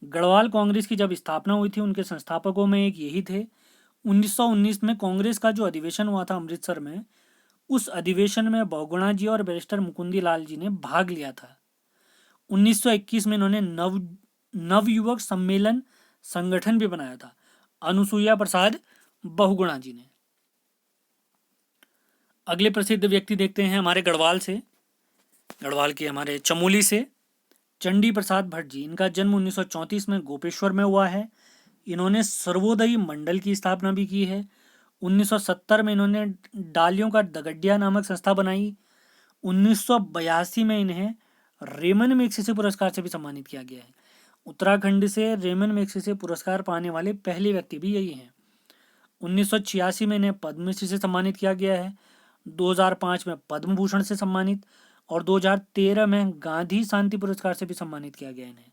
गढ़वाल कांग्रेस की जब स्थापना हुई थी उनके संस्थापकों में एक यही थे। 1919 में कांग्रेस का जो अधिवेशन हुआ था अमृतसर में, उस अधिवेशन में बहुगुणा जी और बैरिस्टर मुकुंदी लाल जी ने भाग लिया था। 1921 में इन्होंने नवयुवक सम्मेलन संगठन भी बनाया था, अनुसुईया प्रसाद बहुगुणा जी ने। अगले प्रसिद्ध व्यक्ति देखते हैं हमारे गढ़वाल से, गढ़वाल के हमारे चमोली से चंडी प्रसाद भट्ट जी। इनका जन्म 1934 में गोपेश्वर में हुआ है। इन्होंने सर्वोदयी मंडल की स्थापना भी की है। 1970 में इन्होंने डालियों का दगड्या नामक संस्था बनाई। 1982 में इन्हें रेमन मैग्सेसे पुरस्कार से भी सम्मानित किया गया है। उत्तराखंड से रेमन मैग्सेसे पुरस्कार पाने वाले पहले व्यक्ति भी यही हैं। 1986 में इन्हें पद्मश्री से सम्मानित किया गया है। 2005 में पद्म भूषण से सम्मानित और 2013 में गांधी शांति पुरस्कार से भी सम्मानित किया गया इन्हें।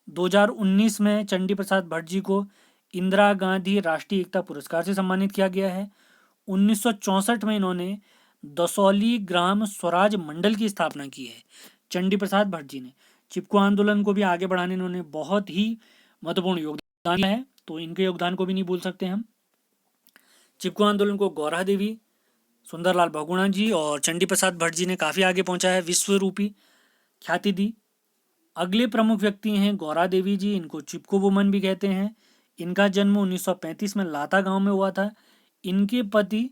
2019 में चंडी प्रसाद भट्ट जी को इंदिरा गांधी राष्ट्रीय एकता पुरस्कार से सम्मानित किया गया है। 1964 में इन्होंने दसौली ग्राम स्वराज मंडल की स्थापना की है चंडी प्रसाद भट्ट जी ने। चिपको आंदोलन को भी आगे बढ़ाने इन्होंने बहुत ही महत्वपूर्ण योगदान दिया है, तो इनके योगदान को भी नहीं भूल सकते हम। चिपको आंदोलन को गौरा देवी, सुंदरलाल बहुगुणा जी और चंडी प्रसाद भट्ट जी ने काफ़ी आगे पहुंचा है, विश्व रूपी ख्याति दी। अगले प्रमुख व्यक्ति हैं गौरा देवी जी। इनको चिपको वुमन भी कहते हैं। इनका जन्म 1935 में लाता गांव में हुआ था। इनके पति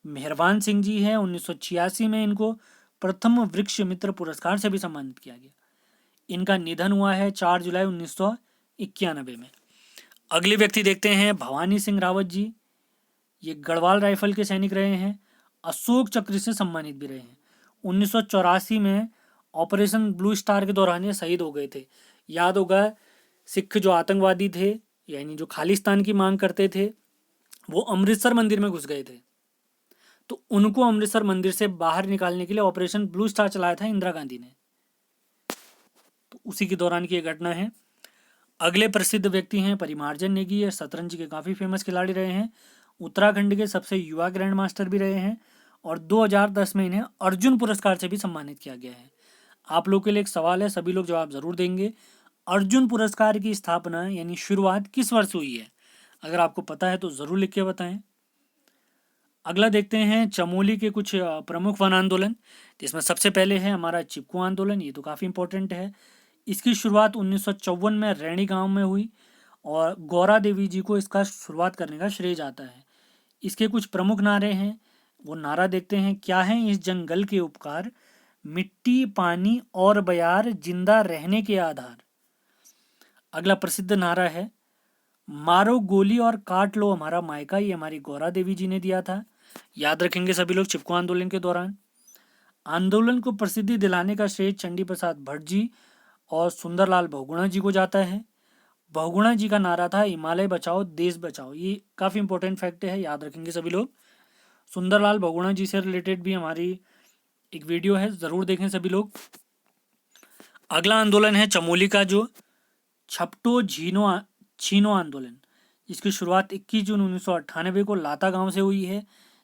मेहरबान सिंह जी हैं। 1986 में इनको प्रथम वृक्ष मित्र पुरस्कार से भी सम्मानित किया गया। इनका निधन हुआ है 4 जुलाई 1991 में। अगले व्यक्ति देखते हैं भवानी सिंह रावत जी। ये गढ़वाल राइफल के सैनिक रहे हैं, अशोक चक्र से सम्मानित भी रहे हैं। 1984 में ऑपरेशन ब्लू स्टार के दौरान ये शहीद हो गए थे। याद होगा, सिख जो आतंकवादी थे यानी जो खालिस्तान की मांग करते थे, वो अमृतसर मंदिर में घुस गए थे, तो उनको अमृतसर मंदिर से बाहर निकालने के लिए ऑपरेशन ब्लू स्टार चलाया था इंदिरा गांधी ने, तो उसी के दौरान की ये घटना है। अगले प्रसिद्ध व्यक्ति हैं परिमार्जन नेगी। ये शतरंज के काफ़ी फेमस खिलाड़ी रहे हैं, उत्तराखंड के सबसे युवा ग्रैंड मास्टर भी रहे हैं और 2010 में इन्हें अर्जुन पुरस्कार से भी सम्मानित किया गया है। आप लोग के लिए एक सवाल है, सभी लोग जवाब जरूर देंगे। अर्जुन पुरस्कार की स्थापना यानी शुरुआत किस वर्ष हुई है? अगर आपको पता है तो ज़रूर लिख के बताएं। अगला देखते हैं चमोली के कुछ प्रमुख वन आंदोलन, जिसमें सबसे पहले है हमारा चिपको आंदोलन। ये तो काफ़ी इंपॉर्टेंट है। इसकी शुरुआत 1954 में रैणी गांव में हुई और गौरा देवी जी को इसका शुरुआत करने का श्रेय जाता है। इसके कुछ प्रमुख नारे हैं, वो नारा देखते हैं। क्या है इस जंगल के उपकार, मिट्टी पानी और बयार, जिंदा रहने के आधार। अगला प्रसिद्ध नारा है मारो गोली और काट लो हमारा मायका। ये हमारी गौरा देवी जी ने दिया था, याद रखेंगे सभी लोग चिपको आंदोलन के दौरान। आंदोलन को प्रसिद्धि दिलाने का श्रेय चंडी प्रसाद भट्ट जी और सुंदरलाल बहुगुणा जी को जाता है। बहुगुणा जी का नारा था हिमालय बचाओ देश बचाओ। ये काफ़ी इंपॉर्टेंट फैक्ट है, याद रखेंगे सभी लोग। सुंदरलाल बहुगुणा जी से रिलेटेड भी हमारी एक वीडियो है, ज़रूर देखें सभी लोग। अगला आंदोलन है चमोली का जो छपटो छीनो आंदोलन। इसकी शुरुआत 21 जून 1998 को लाता गांव से हुई है,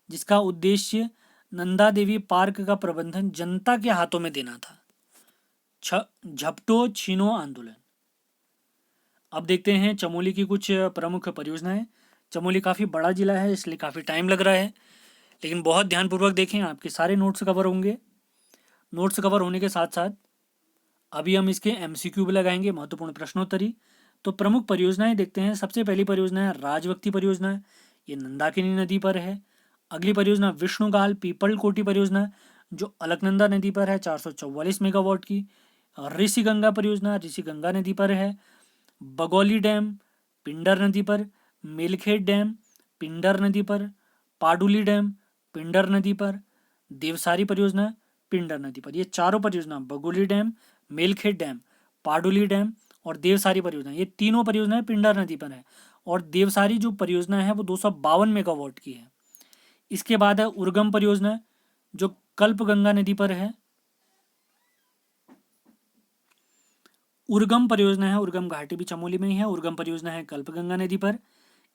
जिसका उद्देश्य नंदा देवी पार्क का प्रबंधन जनता के हाथों में देना था। झपटो छीनो आंदोलन। अब देखते हैं चमोली की कुछ प्रमुख परियोजनाएं। चमोली काफ़ी बड़ा जिला है, इसलिए काफ़ी टाइम लग रहा है, लेकिन बहुत ध्यानपूर्वक देखें, आपके सारे नोट्स कवर होंगे। नोट्स कवर होने के साथ साथ अभी हम इसके MCQ भी लगाएंगे, महत्वपूर्ण प्रश्नोत्तरी। तो प्रमुख परियोजनाएं देखते हैं। सबसे पहली परियोजना है राजभक्ति परियोजना, ये नंदाकिनी नदी पर है। अगली परियोजना विष्णुगाल पीपल कोटी परियोजना, जो अलकनंदा नदी पर है, 444 मेगावाट की। ऋषिगंगा परियोजना ऋषिगंगा नदी पर है। बगौली डैम पिंडर नदी पर। मेलखेत डैम पिंडर नदी पर। पाडुली डैम पिंडर नदी पर। देवसारी परियोजना पिंडर नदी पर। ये चारों परियोजना, बगोली डैम, मेलखेत डैम, पाडुली डैम और देवसारी परियोजना, ये तीनों परियोजनाएं पिंडर नदी पर है। और देवसारी जो परियोजना है वो 252 मेगावाट की है। इसके बाद है उर्गम परियोजना, जो कल्पगंगा नदी पर है। उर्गम परियोजना है, उर्गम घाटी भी चमोली में ही है। उर्गम परियोजना है कल्पगंगा नदी पर।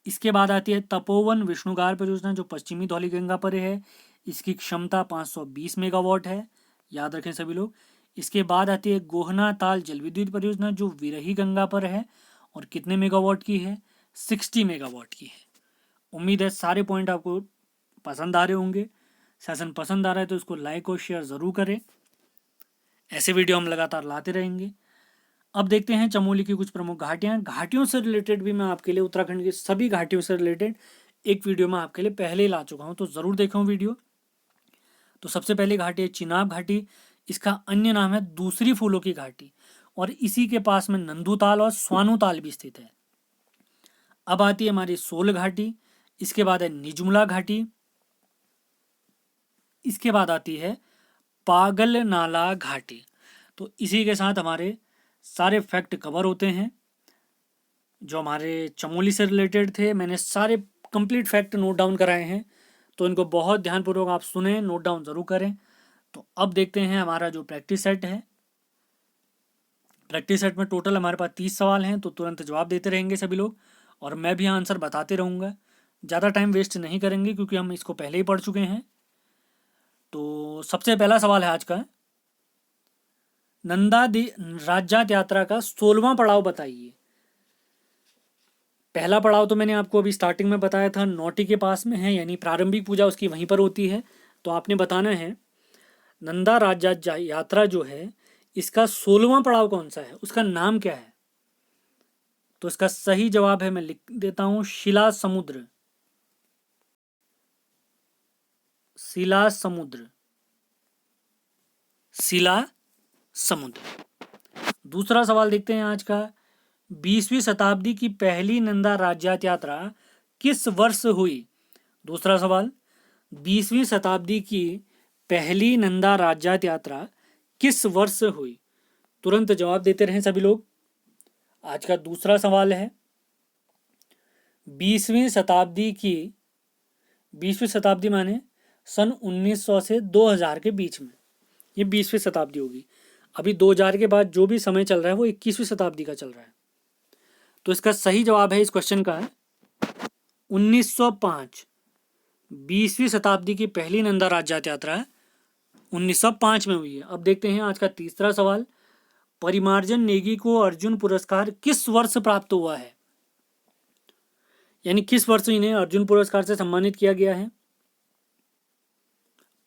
इसके बाद आती है तपोवन विष्णुगार परियोजना, जो पश्चिमी धौलीगंगा पर है। इसकी क्षमता 520 मेगावाट है, याद रखें सभी लोग। इसके बाद आती है गोहना ताल जल विद्युत परियोजना, जो विरही गंगा पर है और कितने मेगावाट की है, 60 मेगावाट की है। उम्मीद है सारे पॉइंट आपको पसंद आ रहे होंगे। सेशन पसंद आ रहा है तो इसको लाइक और शेयर ज़रूर करें, ऐसे वीडियो हम लगातार लाते रहेंगे। अब देखते हैं चमोली की कुछ प्रमुख घाटियां। घाटियों से रिलेटेड भी मैं आपके लिए, उत्तराखंड की सभी घाटियों से रिलेटेड एक वीडियो मैं आपके लिए पहले ही ला चुका हूं, तो ज़रूर देखो वीडियो। तो सबसे पहली घाटी है चिनाब घाटी। इसका अन्य नाम है दूसरी फूलों की घाटी, और इसी के पास में नंदूताल और स्वानुताल भी स्थित है। अब आती है हमारी सोल घाटी। इसके बाद है निजमुला घाटी। इसके बाद आती है पागल नाला घाटी। तो इसी के साथ हमारे सारे फैक्ट कवर होते हैं जो हमारे चमोली से रिलेटेड थे। मैंने सारे कंप्लीट फैक्ट नोट डाउन कराए हैं, तो इनको बहुत ध्यानपूर्वक आप सुने, नोट डाउन ज़रूर करें। तो अब देखते हैं हमारा जो प्रैक्टिस सेट है। प्रैक्टिस सेट में टोटल हमारे पास 30 सवाल हैं, तो तुरंत जवाब देते रहेंगे सभी लोग, और मैं भी आंसर बताते रहूँगा। ज़्यादा टाइम वेस्ट नहीं करेंगे क्योंकि हम इसको पहले ही पढ़ चुके हैं। तो सबसे पहला सवाल है आज का, नंदा राज्यात यात्रा का 16वां पड़ाव बताइए। पहला पड़ाव तो मैंने आपको अभी स्टार्टिंग में बताया था, नौटी के पास में है, यानी प्रारंभिक पूजा उसकी वहीं पर होती है। तो आपने बताना है नंदा राज्यात यात्रा जो है, इसका 16वां पड़ाव कौन सा है, उसका नाम क्या है। तो इसका सही जवाब है, मैं लिख देता हूं, शिला समुद्र। शिला समुद्र, शिला समुद्र। दूसरा सवाल देखते हैं आज का, 20वीं शताब्दी की पहली नंदा राज्यात यात्रा किस वर्ष हुई। दूसरा सवाल, 20वीं शताब्दी की पहली नंदा राज्यात यात्रा किस वर्ष हुई। तुरंत जवाब देते रहें सभी लोग। आज का दूसरा सवाल है, 20वीं शताब्दी माने सन 1900 से 2000 के बीच में, ये 20वीं शताब्दी होगी। अभी 2000 के बाद जो भी समय चल रहा है वो 21वीं शताब्दी का चल रहा है। तो इसका सही जवाब है इस क्वेश्चन का है 1905। 20वीं शताब्दी की पहली नंदा राज्यात यात्रा 1905 में हुई है। अब देखते हैं आज का तीसरा सवाल, परिमार्जन नेगी को अर्जुन पुरस्कार किस वर्ष प्राप्त हुआ है, यानी किस वर्ष इन्हें अर्जुन पुरस्कार से सम्मानित किया गया है।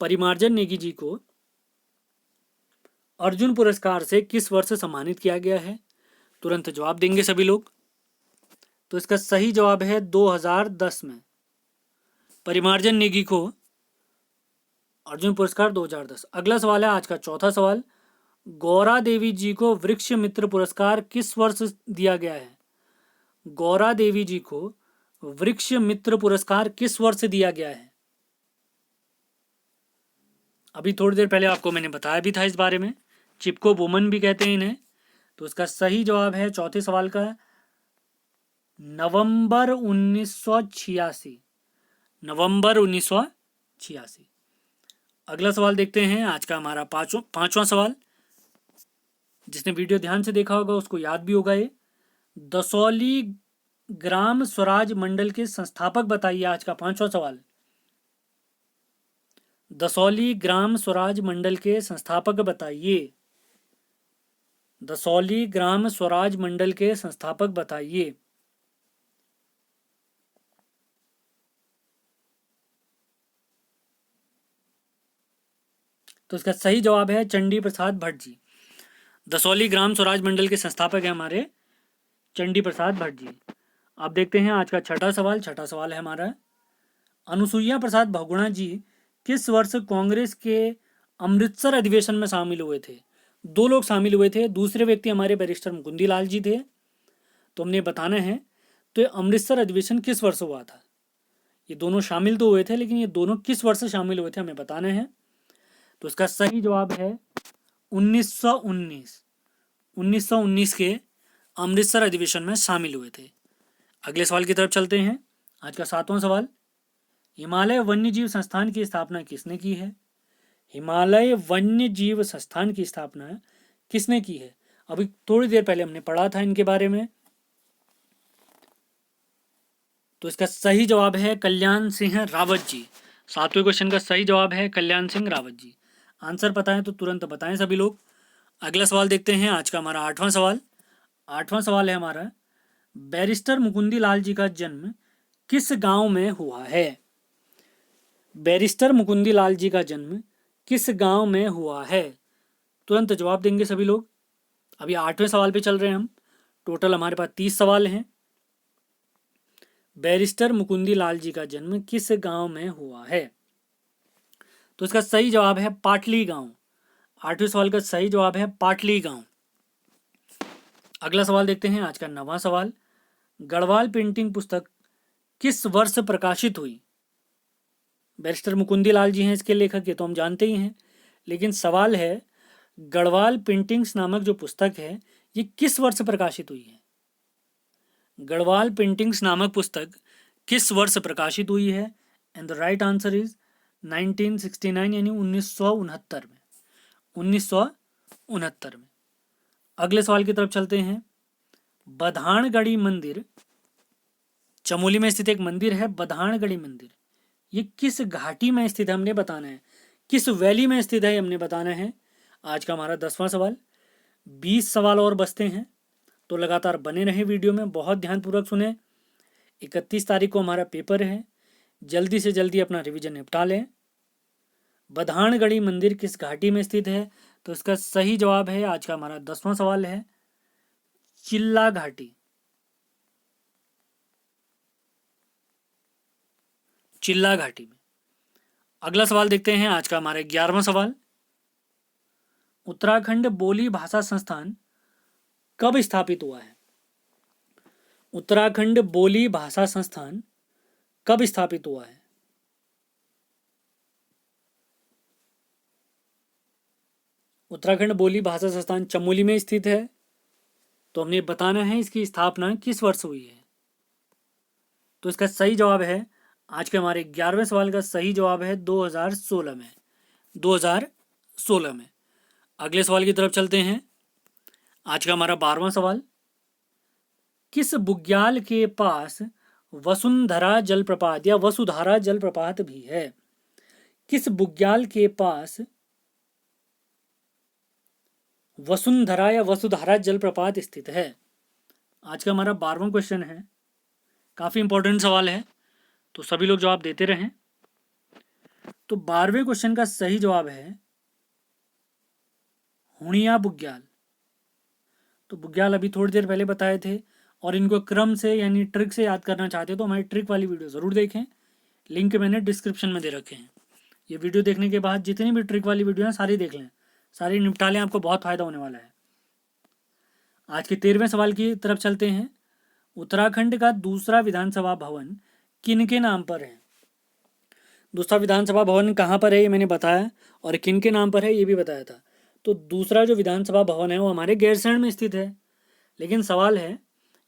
परिमार्जन नेगी जी को अर्जुन पुरस्कार से किस वर्ष सम्मानित किया गया है, तुरंत जवाब देंगे सभी लोग। तो इसका सही जवाब है 2010 में। परिमार्जन नेगी को अर्जुन पुरस्कार 2010। अगला सवाल है आज का चौथा सवाल, गौरा देवी जी को वृक्ष मित्र पुरस्कार किस वर्ष दिया गया है। गौरा देवी जी को वृक्ष मित्र पुरस्कार किस वर्ष दिया गया है। अभी थोड़ी देर पहले आपको मैंने बताया भी था इस बारे में, चिपको वुमन भी कहते हैं इन्हें। तो इसका सही जवाब है चौथे सवाल का नवंबर 1986। नवंबर 1986। अगला सवाल देखते हैं आज का हमारा पांचवा सवाल। जिसने वीडियो ध्यान से देखा होगा उसको याद भी होगा ये, दसौली ग्राम स्वराज मंडल के संस्थापक बताइए। आज का 5वां सवाल। दसौली ग्राम स्वराज मंडल के संस्थापक बताइए। दसौली ग्राम स्वराज मंडल के संस्थापक बताइए। तो इसका सही जवाब है चंडी प्रसाद भट्ट जी। दसौली ग्राम स्वराज मंडल के संस्थापक है हमारे चंडी प्रसाद भट्ट जी। अब देखते हैं आज का छठा सवाल। छठा सवाल है हमारा, अनुसुईया प्रसाद बहुगुणा जी किस वर्ष कांग्रेस के अमृतसर अधिवेशन में शामिल हुए थे? दो लोग शामिल हुए थे, दूसरे व्यक्ति हमारे बैरिस्टर मुकुंदी लाल जी थे। तो हमने बताना है तो ये अमृतसर अधिवेशन किस वर्ष हुआ था। ये दोनों शामिल तो हुए थे, लेकिन ये दोनों किस वर्ष शामिल हुए थे हमें बताना है। तो इसका सही जवाब है 1919। 1919 के अमृतसर अधिवेशन में शामिल हुए थे। अगले सवाल की तरफ चलते हैं। आज का 7वां सवाल, हिमालय वन्यजीव संस्थान की स्थापना किसने की है? हिमालय वन्यजीव संस्थान की स्थापना किसने की है? अभी थोड़ी देर पहले हमने पढ़ा था इनके बारे में। तो इसका सही जवाब है कल्याण सिंह रावत जी। 7वें क्वेश्चन का सही जवाब है कल्याण सिंह रावत जी। आंसर पता है तो तुरंत बताएं सभी लोग। अगला सवाल देखते हैं। आज का हमारा 8वां सवाल। 8वां सवाल है हमारा, बैरिस्टर मुकुंदी लाल जी का जन्म किस गांव में हुआ है? बैरिस्टर मुकुंदी लाल जी का जन्म किस गांव में हुआ है? तुरंत जवाब देंगे सभी लोग। अभी 8वें सवाल पे चल रहे हैं हम। टोटल हमारे पास 30 सवाल हैं। बैरिस्टर मुकुंदी लाल जी का जन्म किस गांव में हुआ है? तो इसका सही जवाब है पाटली गांव। 8वें सवाल का सही जवाब है पाटली गांव। अगला सवाल देखते हैं। आज का 9वां सवाल, गढ़वाल पेंटिंग पुस्तक किस वर्ष प्रकाशित हुई? बैरिस्टर मुकुंदी लाल जी हैं इसके लेखक, ये तो हम जानते ही हैं, लेकिन सवाल है गढ़वाल पेंटिंग्स नामक जो पुस्तक है ये किस वर्ष प्रकाशित हुई है? गढ़वाल पेंटिंग्स नामक पुस्तक किस वर्ष प्रकाशित हुई है? And the right answer is 1969 यानी 1969 में। 1969 में। अगले सवाल की तरफ चलते हैं। बधानगढ़ी मंदिर, चमोली में स्थित एक मंदिर है बधानगढ़ी मंदिर, ये किस घाटी में स्थित है हमने बताना है। किस वैली में स्थित है हमने बताना है। आज का हमारा 10वां सवाल। 20 सवाल और बचते हैं, तो लगातार बने रहे वीडियो में, बहुत ध्यानपूर्वक सुने। 31 तारीख को हमारा पेपर है, जल्दी से जल्दी अपना रिवीजन निपटा लें। बधानगढ़ी मंदिर किस घाटी में स्थित है? तो इसका सही जवाब है, आज का हमारा 10वां सवाल है, चिल्ला घाटी। चिल्ला घाटी में। अगला सवाल देखते हैं। आज का हमारा 11वां सवाल, उत्तराखंड बोली भाषा संस्थान कब स्थापित हुआ है? उत्तराखंड बोली भाषा संस्थान कब स्थापित हुआ है? उत्तराखंड बोली भाषा संस्थान चमोली में स्थित है। तो हमने बताना है इसकी स्थापना किस वर्ष हुई है। तो इसका सही जवाब है, आज के हमारे 11वें सवाल का सही जवाब है 2016 में। 2016 में। अगले सवाल की तरफ चलते हैं। आज का हमारा 12वां सवाल, किस बुग्याल के पास वसुंधरा जलप्रपात या वसुधारा जलप्रपात भी है? किस बुग्याल के पास वसुंधरा या वसुधारा जलप्रपात स्थित है? आज का हमारा 12वां क्वेश्चन है, काफी इंपॉर्टेंट सवाल है, तो सभी लोग जवाब देते रहें। तो 12वें क्वेश्चन का सही जवाब है हुणिया बुग्याल। तो बुग्याल अभी थोड़ी देर पहले बताए थे, और इनको क्रम से यानी ट्रिक से याद करना चाहते हो तो हमारी ट्रिक वाली वीडियो ज़रूर देखें, लिंक मैंने डिस्क्रिप्शन में दे रखे हैं। ये वीडियो देखने के बाद जितनी भी ट्रिक वाली वीडियो हैं सारी देख लें, सारी निपटा लें, आपको बहुत फायदा होने वाला है। आज के 13वें सवाल की तरफ चलते हैं। उत्तराखंड का दूसरा विधानसभा भवन किनके नाम पर है? दूसरा विधानसभा भवन कहाँ पर है ये मैंने बताया, और किनके नाम पर है ये भी बताया था। तो दूसरा जो विधानसभा भवन है वो हमारे गैरसैंण में स्थित है, लेकिन सवाल है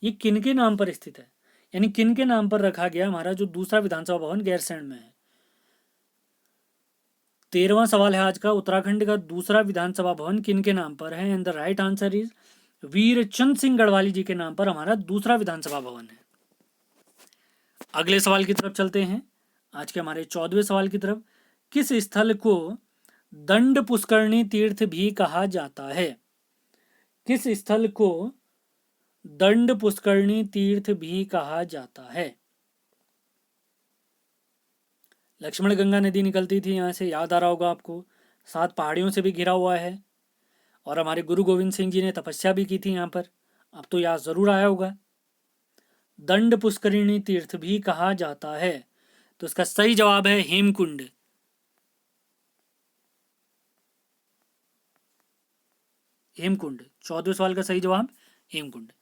ये किनके नाम पर स्थित है, यानी किनके नाम पर रखा गया हमारा जो दूसरा विधानसभा भवन गैरसैंण में है। 13वां सवाल है आज का, उत्तराखंड का दूसरा विधानसभा भवन किनके नाम पर है? And the right answer is Veer Chand Singh Garhwali ji के नाम पर हमारा दूसरा विधानसभा भवन है। अगले सवाल की तरफ चलते हैं, आज के हमारे 14वें सवाल की तरफ। किस स्थल को दंड पुष्करणी तीर्थ भी कहा जाता है? किस स्थल को दंड पुष्करणी तीर्थ भी कहा जाता है? लक्ष्मण गंगा नदी निकलती थी यहाँ से, याद आ रहा होगा आपको। 7 पहाड़ियों से भी घिरा हुआ है और हमारे गुरु गोविंद सिंह जी ने तपस्या भी की थी यहाँ पर। अब तो याद जरूर आया होगा। दंड पुष्करिणी तीर्थ भी कहा जाता है, तो इसका सही जवाब है हेमकुंड। हेमकुंड 14वें सवाल का सही जवाब हेमकुंड।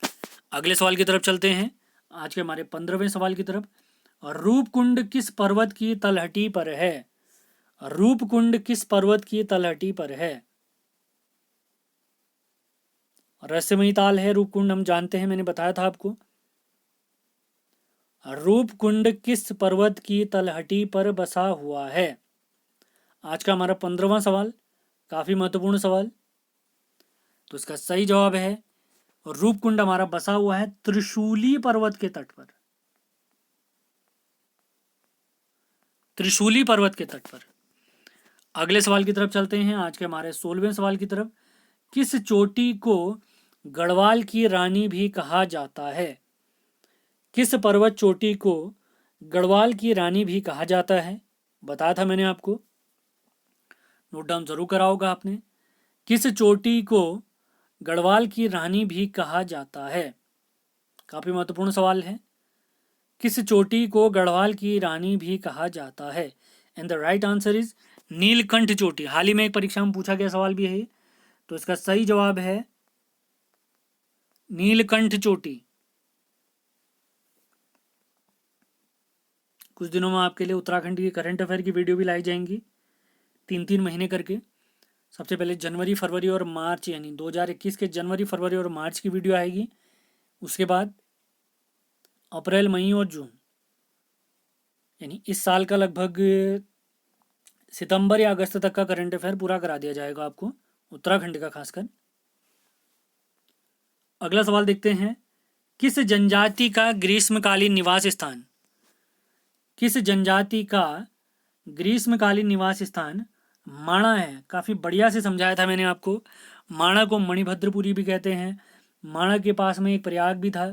अगले सवाल की तरफ चलते हैं, आज के हमारे 15वें सवाल की तरफ। रूपकुंड किस पर्वत की तलहटी पर है? रूपकुंड किस पर्वत की तलहटी पर है? रहस्यमयी ताल है रूपकुंड, हम जानते हैं, मैंने बताया था आपको। रूपकुंड किस पर्वत की तलहटी पर बसा हुआ है? आज का हमारा 15वां सवाल, काफी महत्वपूर्ण सवाल। तो इसका सही जवाब है रूपकुंड हमारा बसा हुआ है त्रिशूली पर्वत के तट पर। त्रिशूली पर्वत के तट पर। अगले सवाल की तरफ चलते हैं, आज के हमारे 16वें सवाल की तरफ। किस चोटी को गढ़वाल की रानी भी कहा जाता है? किस पर्वत चोटी को गढ़वाल की रानी भी कहा जाता है? बताया था मैंने आपको, नोट डाउन जरूर करा होगा आपने। किस चोटी को गढ़वाल की रानी भी कहा जाता है? काफी महत्वपूर्ण सवाल है। किस चोटी को गढ़वाल की रानी भी कहा जाता है? And the right answer is Neelkanth चोटी। हाल ही में एक परीक्षा में पूछा गया सवाल भी है, तो इसका सही जवाब है नीलकंठ चोटी। कुछ दिनों में आपके लिए उत्तराखंड की करंट अफेयर की वीडियो भी लाई जाएंगी, 3-3 महीने करके। सबसे पहले जनवरी, फरवरी और मार्च, यानी 2021 के जनवरी, फरवरी और मार्च की वीडियो आएगी। उसके बाद अप्रैल, मई और जून, यानी इस साल का लगभग सितंबर या अगस्त तक का करंट अफेयर पूरा करा दिया जाएगा आपको, उत्तराखंड का खासकर। अगला सवाल देखते हैं, किस जनजाति का ग्रीष्मकालीन निवास स्थान? किस जनजाति का ग्रीष्मकालीन निवास स्थान माणा है? काफी बढ़िया से समझाया था मैंने आपको। माणा को मणिभद्रपुरी भी कहते हैं। माणा के पास में एक प्रयाग भी था,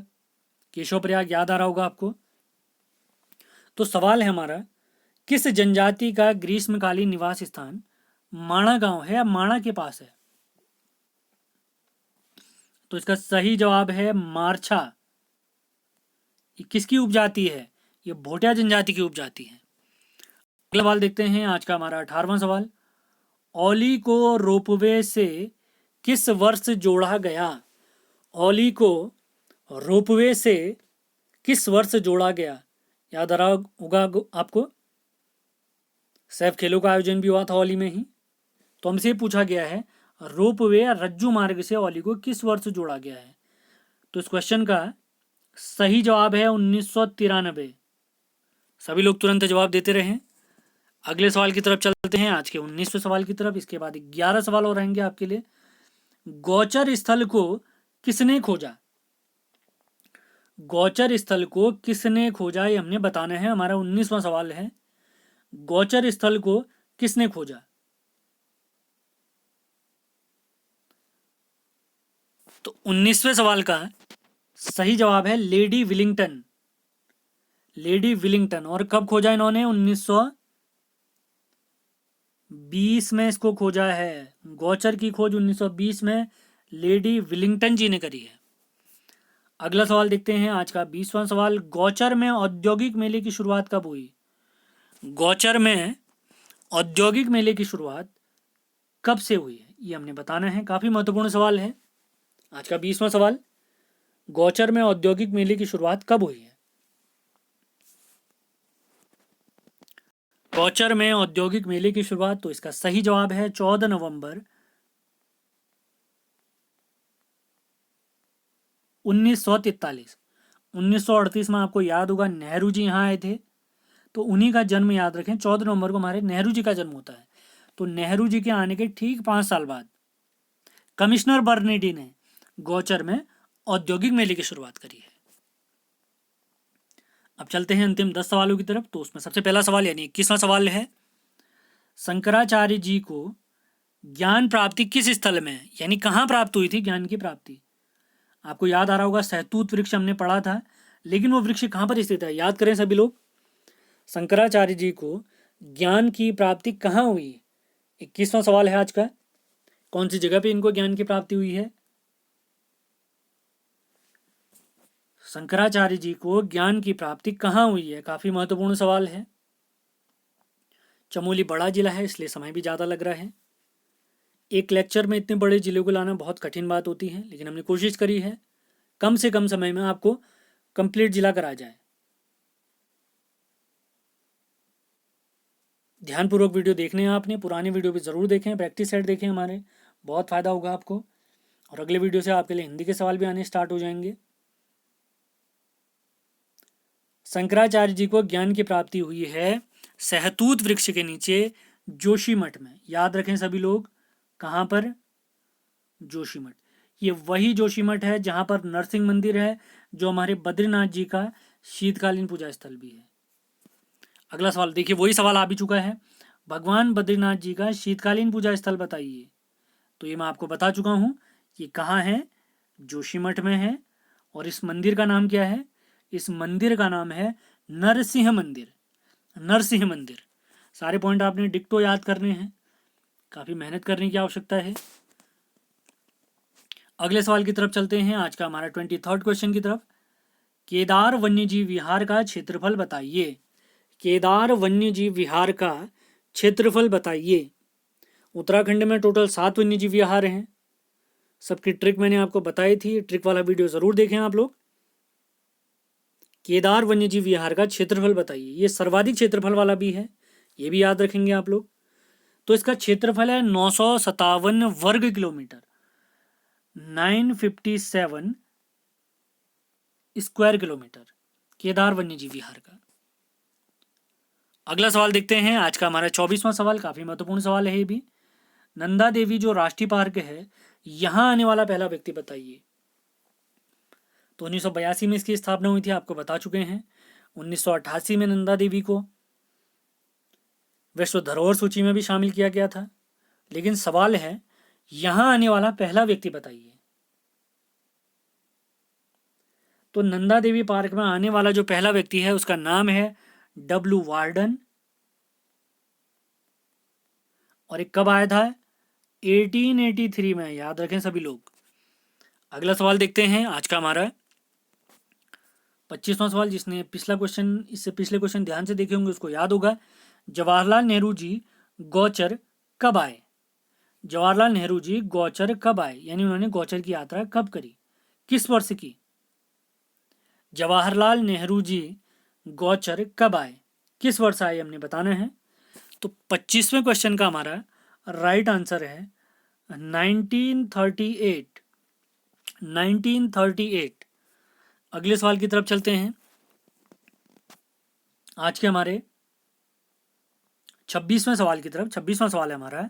केशव प्रयाग, याद आ रहा होगा आपको। तो सवाल है हमारा, किस जनजाति का ग्रीष्मकालीन निवास स्थान माणा गांव है या माणा के पास है? तो इसका सही जवाब है मारछा। ये किसकी उपजाति है? ये भोटिया जनजाति की उपजाति है। अगला सवाल देखते हैं, आज का हमारा 18वां सवाल। औली को रोपवे से किस वर्ष जोड़ा गया? औली को रोपवे से किस वर्ष जोड़ा गया? याद आ रहा होगा आपको, सैफ खेलों का आयोजन भी हुआ था औली में ही। तो हमसे पूछा गया है रोपवे या रज्जू मार्ग से औली को किस वर्ष जोड़ा गया है? तो इस क्वेश्चन का सही जवाब है 1993। सभी लोग तुरंत जवाब देते रहे। अगले सवाल की तरफ चलते हैं, आज के 19वें सवाल की तरफ। इसके बाद 11 सवाल और रहेंगे आपके लिए। गौचर स्थल को किसने खोजा? गौचर स्थल को किसने खोजा, ये हमने बताना है, हमारा 19वां सवाल है। गौचर स्थल को किसने खोजा? तो 19वें सवाल का सही जवाब है लेडी विलिंगटन। Lady Willingdon. और कब खोजा इन्होंने? 1920 में इसको खोजा है। गौचर की खोज 1920 में लेडी विलिंगटन जी ने करी है। अगला सवाल देखते हैं, आज का 20वां सवाल। गौचर में औद्योगिक मेले की शुरुआत कब हुई? गौचर में औद्योगिक मेले की शुरुआत कब से हुई है, ये हमने बताना है। काफी महत्वपूर्ण सवाल है। आज का 20वां सवाल, गौचर में औद्योगिक मेले की शुरुआत कब हुई है? गौचर में औद्योगिक मेले की शुरुआत, तो इसका सही जवाब है 14 नवंबर 1943। 1938 में आपको याद होगा नेहरू जी यहाँ आए थे, तो उन्हीं का जन्म याद रखें। 14 नवंबर को हमारे नेहरू जी का जन्म होता है। तो नेहरू जी के आने के ठीक 5 साल बाद कमिश्नर बर्नेडी ने गौचर में औद्योगिक मेले की शुरुआत करी है। अब चलते हैं अंतिम 10 सवालों की तरफ। तो उसमें सबसे पहला सवाल यानी 21वां सवाल है, शंकराचार्य जी को ज्ञान प्राप्ति किस स्थल में है, यानी कहाँ प्राप्त हुई थी ज्ञान की प्राप्ति। आपको याद आ रहा होगा सहतूत वृक्ष हमने पढ़ा था, लेकिन वो वृक्ष कहाँ पर स्थित है, याद करें सभी लोग। शंकराचार्य जी को ज्ञान की प्राप्ति कहाँ हुई। 21वां सवाल है आज का, कौन सी जगह पे इनको ज्ञान की प्राप्ति हुई है। शंकराचार्य जी को ज्ञान की प्राप्ति कहाँ हुई है, काफी महत्वपूर्ण सवाल है। चमोली बड़ा जिला है इसलिए समय भी ज़्यादा लग रहा है। एक लेक्चर में इतने बड़े जिले को लाना बहुत कठिन बात होती है, लेकिन हमने कोशिश करी है कम से कम समय में आपको कंप्लीट जिला करा जाए। ध्यानपूर्वक वीडियो देखने हैं आपने, पुराने वीडियो भी ज़रूर देखें, प्रैक्टिस सेट देखें हमारे, बहुत फ़ायदा होगा आपको। और अगले वीडियो से आपके लिए हिंदी के सवाल भी आने स्टार्ट हो जाएंगे। शंकराचार्य जी को ज्ञान की प्राप्ति हुई है सहतूत वृक्ष के नीचे जोशीमठ में। याद रखें सभी लोग, कहाँ पर, जोशीमठ। ये वही जोशीमठ है जहाँ पर नरसिंह मंदिर है, जो हमारे बद्रीनाथ जी का शीतकालीन पूजा स्थल भी है। अगला सवाल देखिए, वही सवाल आ भी चुका है, भगवान बद्रीनाथ जी का शीतकालीन पूजा स्थल बताइए। तो ये मैं आपको बता चुका हूँ, ये कहाँ है, जोशीमठ में है। और इस मंदिर का नाम क्या है, इस मंदिर का नाम है नरसिंह मंदिर। नरसिंह मंदिर। सारे पॉइंट आपने डिक्टो याद करने हैं, काफ़ी मेहनत करने की आवश्यकता है। अगले सवाल की तरफ चलते हैं, आज का हमारा 23rd क्वेश्चन की तरफ। केदार वन्यजीव विहार का क्षेत्रफल बताइए। केदार वन्यजीव विहार का क्षेत्रफल बताइए। उत्तराखंड में टोटल 7 वन्यजीव विहार हैं। सबकी ट्रिक मैंने आपको बताई थी, ट्रिक वाला वीडियो ज़रूर देखें आप लोग। केदार वन्यजीव विहार का क्षेत्रफल बताइए, ये सर्वाधिक क्षेत्रफल वाला भी है, ये भी याद रखेंगे आप लोग। तो इसका क्षेत्रफल है 957 वर्ग किलोमीटर, 957 स्क्वायर किलोमीटर, केदार वन्यजीव विहार का। अगला सवाल देखते हैं, आज का हमारा 24वां सवाल, काफी महत्वपूर्ण सवाल है ये भी। नंदा देवी जो राष्ट्रीय पार्क है, यहां आने वाला पहला व्यक्ति बताइए। तो 1982 में इसकी स्थापना हुई थी, आपको बता चुके हैं। 1988 में नंदा देवी को विश्व धरोहर सूची में भी शामिल किया गया था। लेकिन सवाल है, यहां आने वाला पहला व्यक्ति बताइए। तो नंदा देवी पार्क में आने वाला जो पहला व्यक्ति है, उसका नाम है डब्ल्यू वार्डन। और एक कब आया था, 1883 में, याद रखें सभी लोग। अगला सवाल देखते हैं, आज का हमारा 25वां सवाल। जिसने पिछला क्वेश्चन, इससे पिछले क्वेश्चन ध्यान से देखे होंगे उसको याद होगा। जवाहरलाल नेहरू जी गौचर कब आए। जवाहरलाल नेहरू जी गौचर कब आए, यानी उन्होंने गौचर की यात्रा कब करी, किस वर्ष की। जवाहरलाल नेहरू जी गौचर कब आए, किस वर्ष आए, हमने बताना है। तो 25वें क्वेश्चन का हमारा राइट आंसर है 1938। 1938। अगले सवाल की तरफ चलते हैं, आज के हमारे 26वें सवाल की तरफ। 26वां सवाल है हमारा,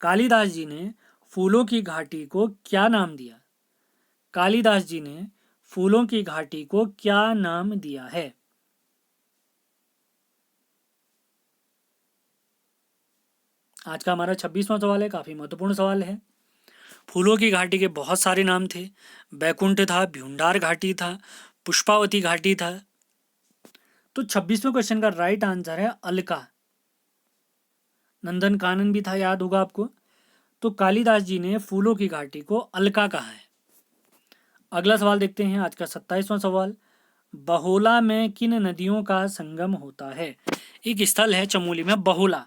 कालिदास जी ने फूलों की घाटी को क्या नाम दिया। कालिदास जी ने फूलों की घाटी को क्या नाम दिया है। आज का हमारा 26वां सवाल है, काफी महत्वपूर्ण सवाल है। फूलों की घाटी के बहुत सारे नाम थे, बैकुंठ था, भ्यूंडार घाटी था, पुष्पावती घाटी था। तो 26वें क्वेश्चन का राइट आंसर है अलका। नंदन कानन भी था, याद होगा आपको। तो कालिदास जी ने फूलों की घाटी को अलका कहा है। अगला सवाल देखते हैं, आज का 27वां सवाल। बहोला में किन नदियों का संगम होता है। एक स्थल है चमोली में बहोला,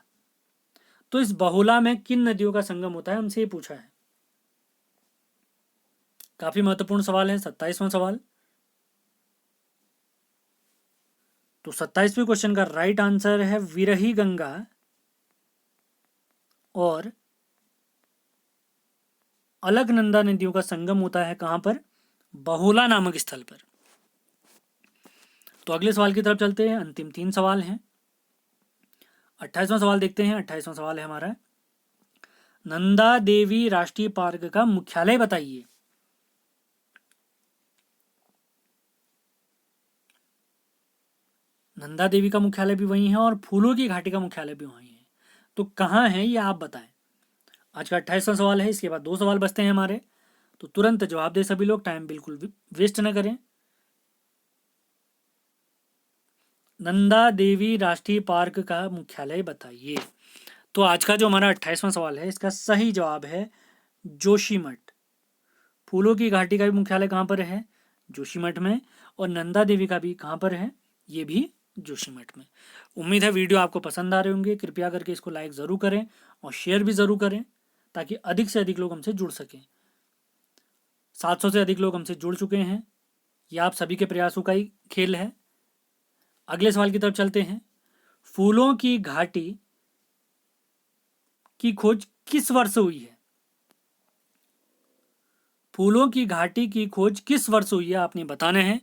तो इस बहोला में किन नदियों का संगम होता है, हमसे ये पूछा है। काफी महत्वपूर्ण सवाल है 27वां सवाल। तो 27वें क्वेश्चन का राइट आंसर है विरही गंगा और अलकनंदा नदियों का संगम होता है कहां पर, बहोला नामक स्थल पर। तो अगले सवाल की तरफ चलते हैं, अंतिम 3 सवाल हैं। 28वां सवाल देखते हैं। 28वां सवाल है हमारा, नंदा देवी राष्ट्रीय पार्क का मुख्यालय बताइए। नंदा देवी का मुख्यालय भी वहीं है और फूलों की घाटी का मुख्यालय भी वहीं है। तो कहाँ है ये आप बताएं। आज का 28वां सवाल है, इसके बाद 2 सवाल बचते हैं हमारे, तो तुरंत जवाब दे सभी लोग, टाइम बिल्कुल वेस्ट न करें। नंदा देवी राष्ट्रीय पार्क का मुख्यालय बताइए। तो आज का जो हमारा 28वां सवाल है, इसका सही जवाब है जोशीमठ। फूलों की घाटी का भी मुख्यालय कहाँ पर है? जोशीमठ में। और नंदा देवी का भी कहाँ पर है? ये भी जोशीमठ में। उम्मीद है वीडियो आपको पसंद आ रहे होंगे। कृपया करके इसको लाइक ज़रूर करें और शेयर भी ज़रूर करें, ताकि अधिक से अधिक लोग हमसे जुड़ सकें। 700 से अधिक लोग हमसे जुड़ चुके हैं। ये आप सभी के प्रयासों का ही खेल है। अगले सवाल की तरफ चलते हैं। फूलों की घाटी की खोज किस वर्ष हुई है? फूलों की घाटी की खोज किस वर्ष हुई है, आपने बताना है।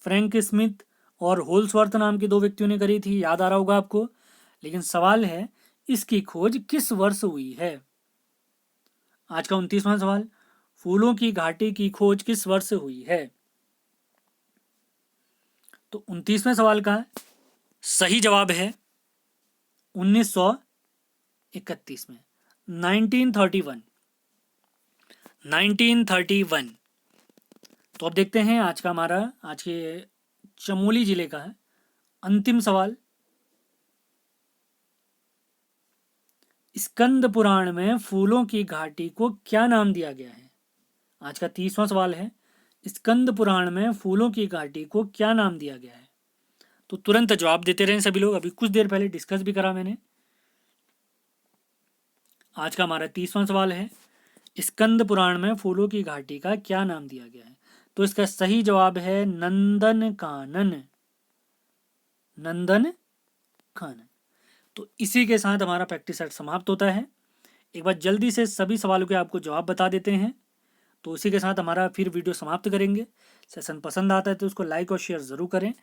फ्रैंक स्मिथ और होल्सवर्थ नाम के 2 व्यक्तियों ने करी थी, याद आ रहा होगा आपको। लेकिन सवाल है, इसकी खोज किस वर्ष हुई है? आज का 29वां सवाल, फूलों की घाटी की खोज किस वर्ष हुई है? तो 29वें सवाल का सही जवाब है 1931 में, 1931। 1931। तो अब देखते हैं आज का हमारा, आज के चमोली जिले का है अंतिम सवाल। स्कंद पुराण में फूलों की घाटी को क्या नाम दिया गया है? आज का 30वां सवाल है, स्कंद पुराण में फूलों की घाटी को क्या नाम दिया गया है? तो तुरंत जवाब देते रहें सभी लोग, अभी कुछ देर पहले डिस्कस भी करा मैंने। आज का हमारा 30वां सवाल है, स्कंद पुराण में फूलों की घाटी का क्या नाम दिया गया है? तो इसका सही जवाब है नंदन कानन। नंदन कानन। तो इसी के साथ हमारा प्रैक्टिस सेट समाप्त होता है। एक बार जल्दी से सभी सवालों के आपको जवाब बता देते हैं, तो इसी के साथ हमारा फिर वीडियो समाप्त करेंगे। सेशन पसंद आता है तो उसको लाइक और शेयर ज़रूर करें।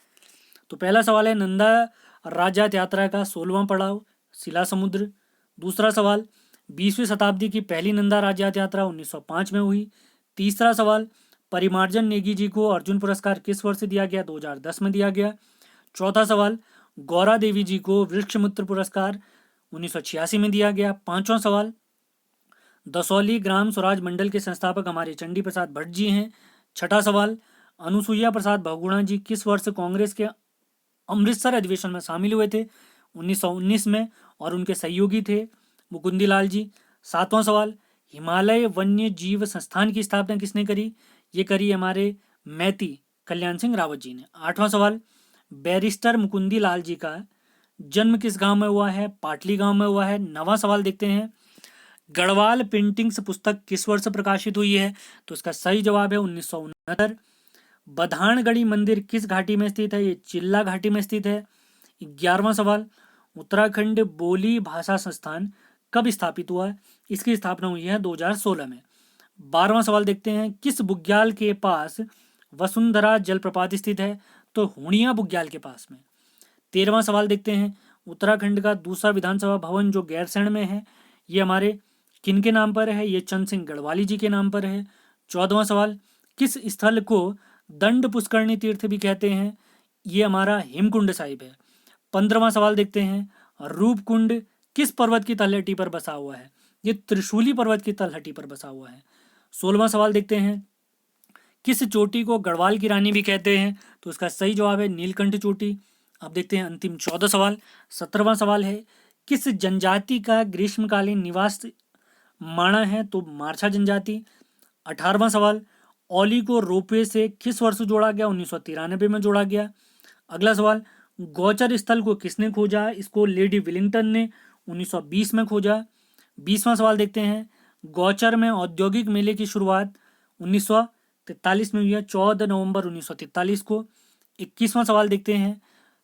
तो पहला सवाल है, नंदा राज्यात यात्रा का 16वां पड़ाव शिला समुद्र। दूसरा सवाल, 20वीं शताब्दी की पहली नंदा राज्यात यात्रा 1905 में हुई। तीसरा सवाल, परिमार्जन नेगी जी को अर्जुन पुरस्कार किस वर्ष दिया गया? 2010 में दिया गया। चौथा सवाल, गौरा देवी जी को वृक्षमित्र पुरस्कार 1986 में दिया गया। पांचवा सवाल, दसौली ग्राम स्वराज मंडल के संस्थापक हमारे चंडी प्रसाद भट्ट जी हैं। छठा सवाल, अनुसुईया प्रसाद बहुगुणा जी किस वर्ष कांग्रेस के अमृतसर अधिवेशन में शामिल हुए थे? 1919 में, और उनके सहयोगी थे मुकुंदी लाल जी। सातवां सवाल, हिमालय वन्य जीव संस्थान की स्थापना किसने करी? ये करी हमारे मैती कल्याण सिंह रावत जी ने। आठवां सवाल, बैरिस्टर मुकुंदी लाल जी का जन्म किस गांव में हुआ है? पाटली गांव में हुआ है। नवां सवाल देखते हैं, गढ़वाल पेंटिंग्स पुस्तक किस वर्ष प्रकाशित हुई है? तो इसका सही जवाब है 1969। बधानगढ़ी मंदिर किस घाटी में स्थित है? ये चिल्ला घाटी में स्थित है। 11वां सवाल, उत्तराखंड बोली भाषा संस्थान कब स्थापित हुआ है? इसकी स्थापना हुई है 2016 में। 12वां सवाल देखते हैं, किस बुग्याल के पास वसुंधरा जलप्रपात स्थित है? तो हुणिया बुग्याल के पास में। 13वां सवाल देखते हैं, उत्तराखंड का दूसरा विधानसभा भवन जो गैरसैंण में है, ये हमारे किन के नाम पर है? ये चंद सिंह गढ़वाली जी के नाम पर है। 14वां सवाल, किस स्थल को दंड पुष्करणी तीर्थ भी कहते हैं? ये हमारा हेमकुंड साहिब है। 15वां सवाल देखते हैं, रूपकुंड किस पर्वत की तलहटी पर बसा हुआ है? ये त्रिशूली पर्वत की तलहटी पर बसा हुआ है। 16वां सवाल देखते हैं, किस चोटी को गढ़वाल की रानी भी कहते हैं? तो इसका सही जवाब है नीलकंठ चोटी। अब देखते हैं अंतिम 14 सवाल। 17वां सवाल है, किस जनजाति का ग्रीष्मकालीन निवास माणा है? तो मारछा जनजाति। 18वां सवाल, औली को रोपवे से किस वर्ष जोड़ा गया? 1993 में जोड़ा गया। अगला सवाल, गौचर स्थल को किसने खोजा? इसको लेडी विलिंगटन ने 1920 में खोजा। 20वां सवाल देखते हैं, गौचर में औद्योगिक मेले की शुरुआत 1943 में हुई है, 14 नवंबर 1943 को। 21वां सवाल देखते हैं,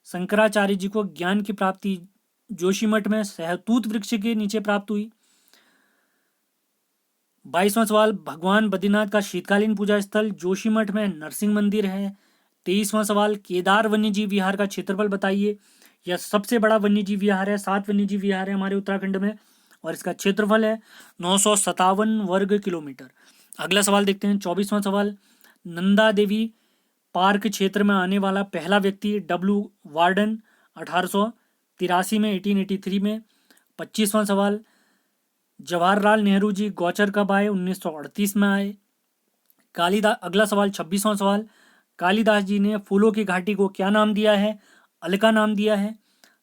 शंकराचार्य जी को ज्ञान की प्राप्ति जोशीमठ में सहतूत वृक्ष के नीचे प्राप्त हुई। 22वां सवाल, भगवान बद्रीनाथ का शीतकालीन पूजा स्थल जोशीमठ में नरसिंह मंदिर है। 23वां सवाल, केदार वन्यजीव विहार का क्षेत्रफल बताइए। यह सबसे बड़ा वन्यजीव विहार है, 7 वन्यजीव विहार है हमारे उत्तराखंड में, और इसका क्षेत्रफल है 957 वर्ग किलोमीटर। अगला सवाल देखते हैं, 24वां सवाल, नंदा देवी पार्क क्षेत्र में आने वाला पहला व्यक्ति डब्ल्यू वार्डन 1883 में 1883 में। 25वां सवाल, जवाहरलाल नेहरू जी गौचर कब आए? 1938 में आए। कालिदास, अगला सवाल 26वां सवाल, कालिदास जी ने फूलों की घाटी को क्या नाम दिया है? अलका नाम दिया है।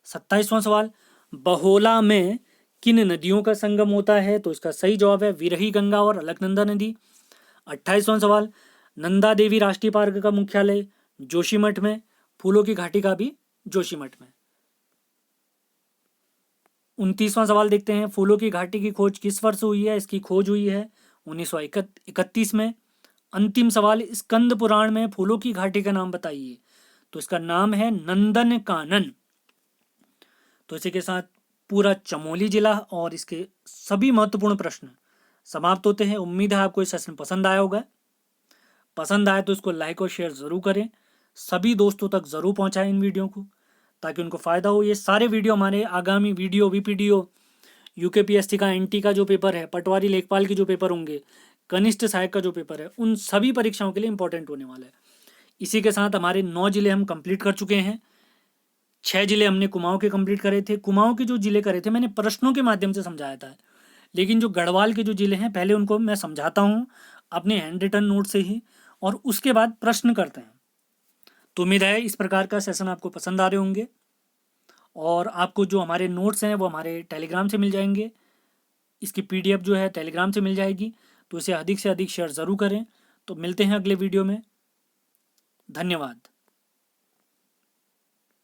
27वां सवाल, बहोला में किन नदियों का संगम होता है? तो इसका सही जवाब है विरही गंगा और अलकनंदा नदी। 28वां सवाल, नंदा देवी राष्ट्रीय पार्क का मुख्यालय जोशीमठ में, फूलों की घाटी का भी जोशीमठ में। 29वां सवाल देखते हैं, फूलों की घाटी की खोज किस वर्ष हुई है? इसकी खोज हुई है 1931 में। अंतिम सवाल, स्कंद पुराण में फूलों की घाटी का नाम बताइए। तो इसका नाम है नंदन कानन। तो इसी के साथ पूरा चमोली जिला और इसके सभी महत्वपूर्ण प्रश्न समाप्त होते हैं। उम्मीद है आपको ये सेशन पसंद आया होगा। पसंद आए तो इसको लाइक और शेयर ज़रूर करें, सभी दोस्तों तक ज़रूर पहुंचाएं इन वीडियो को, ताकि उनको फ़ायदा हो। ये सारे वीडियो हमारे आगामी वीडियो वीपीडीओ, यूकेपीएससी का एनटी का जो पेपर है, पटवारी लेखपाल के जो पेपर होंगे, कनिष्ठ सहायक का जो पेपर है, उन सभी परीक्षाओं के लिए इंपॉर्टेंट होने वाला है। इसी के साथ हमारे 9 जिले हम कंप्लीट कर चुके हैं। 6 जिले हमने कुमाऊं के कंप्लीट करे थे। कुमाऊं के जो जिले करे थे मैंने प्रश्नों के माध्यम से समझाया था, लेकिन जो गढ़वाल के जो जिले हैं पहले उनको मैं समझाता हूँ अपने हैंड रिटन नोट से ही, और उसके बाद प्रश्न करते हैं। तो उम्मीद है इस प्रकार का सेशन आपको पसंद आ रहे होंगे, और आपको जो हमारे नोट्स हैं वो हमारे टेलीग्राम से मिल जाएंगे। इसकी पीडीएफ जो है टेलीग्राम से मिल जाएगी, तो इसे अधिक से अधिक शेयर ज़रूर करें। तो मिलते हैं अगले वीडियो में। धन्यवाद।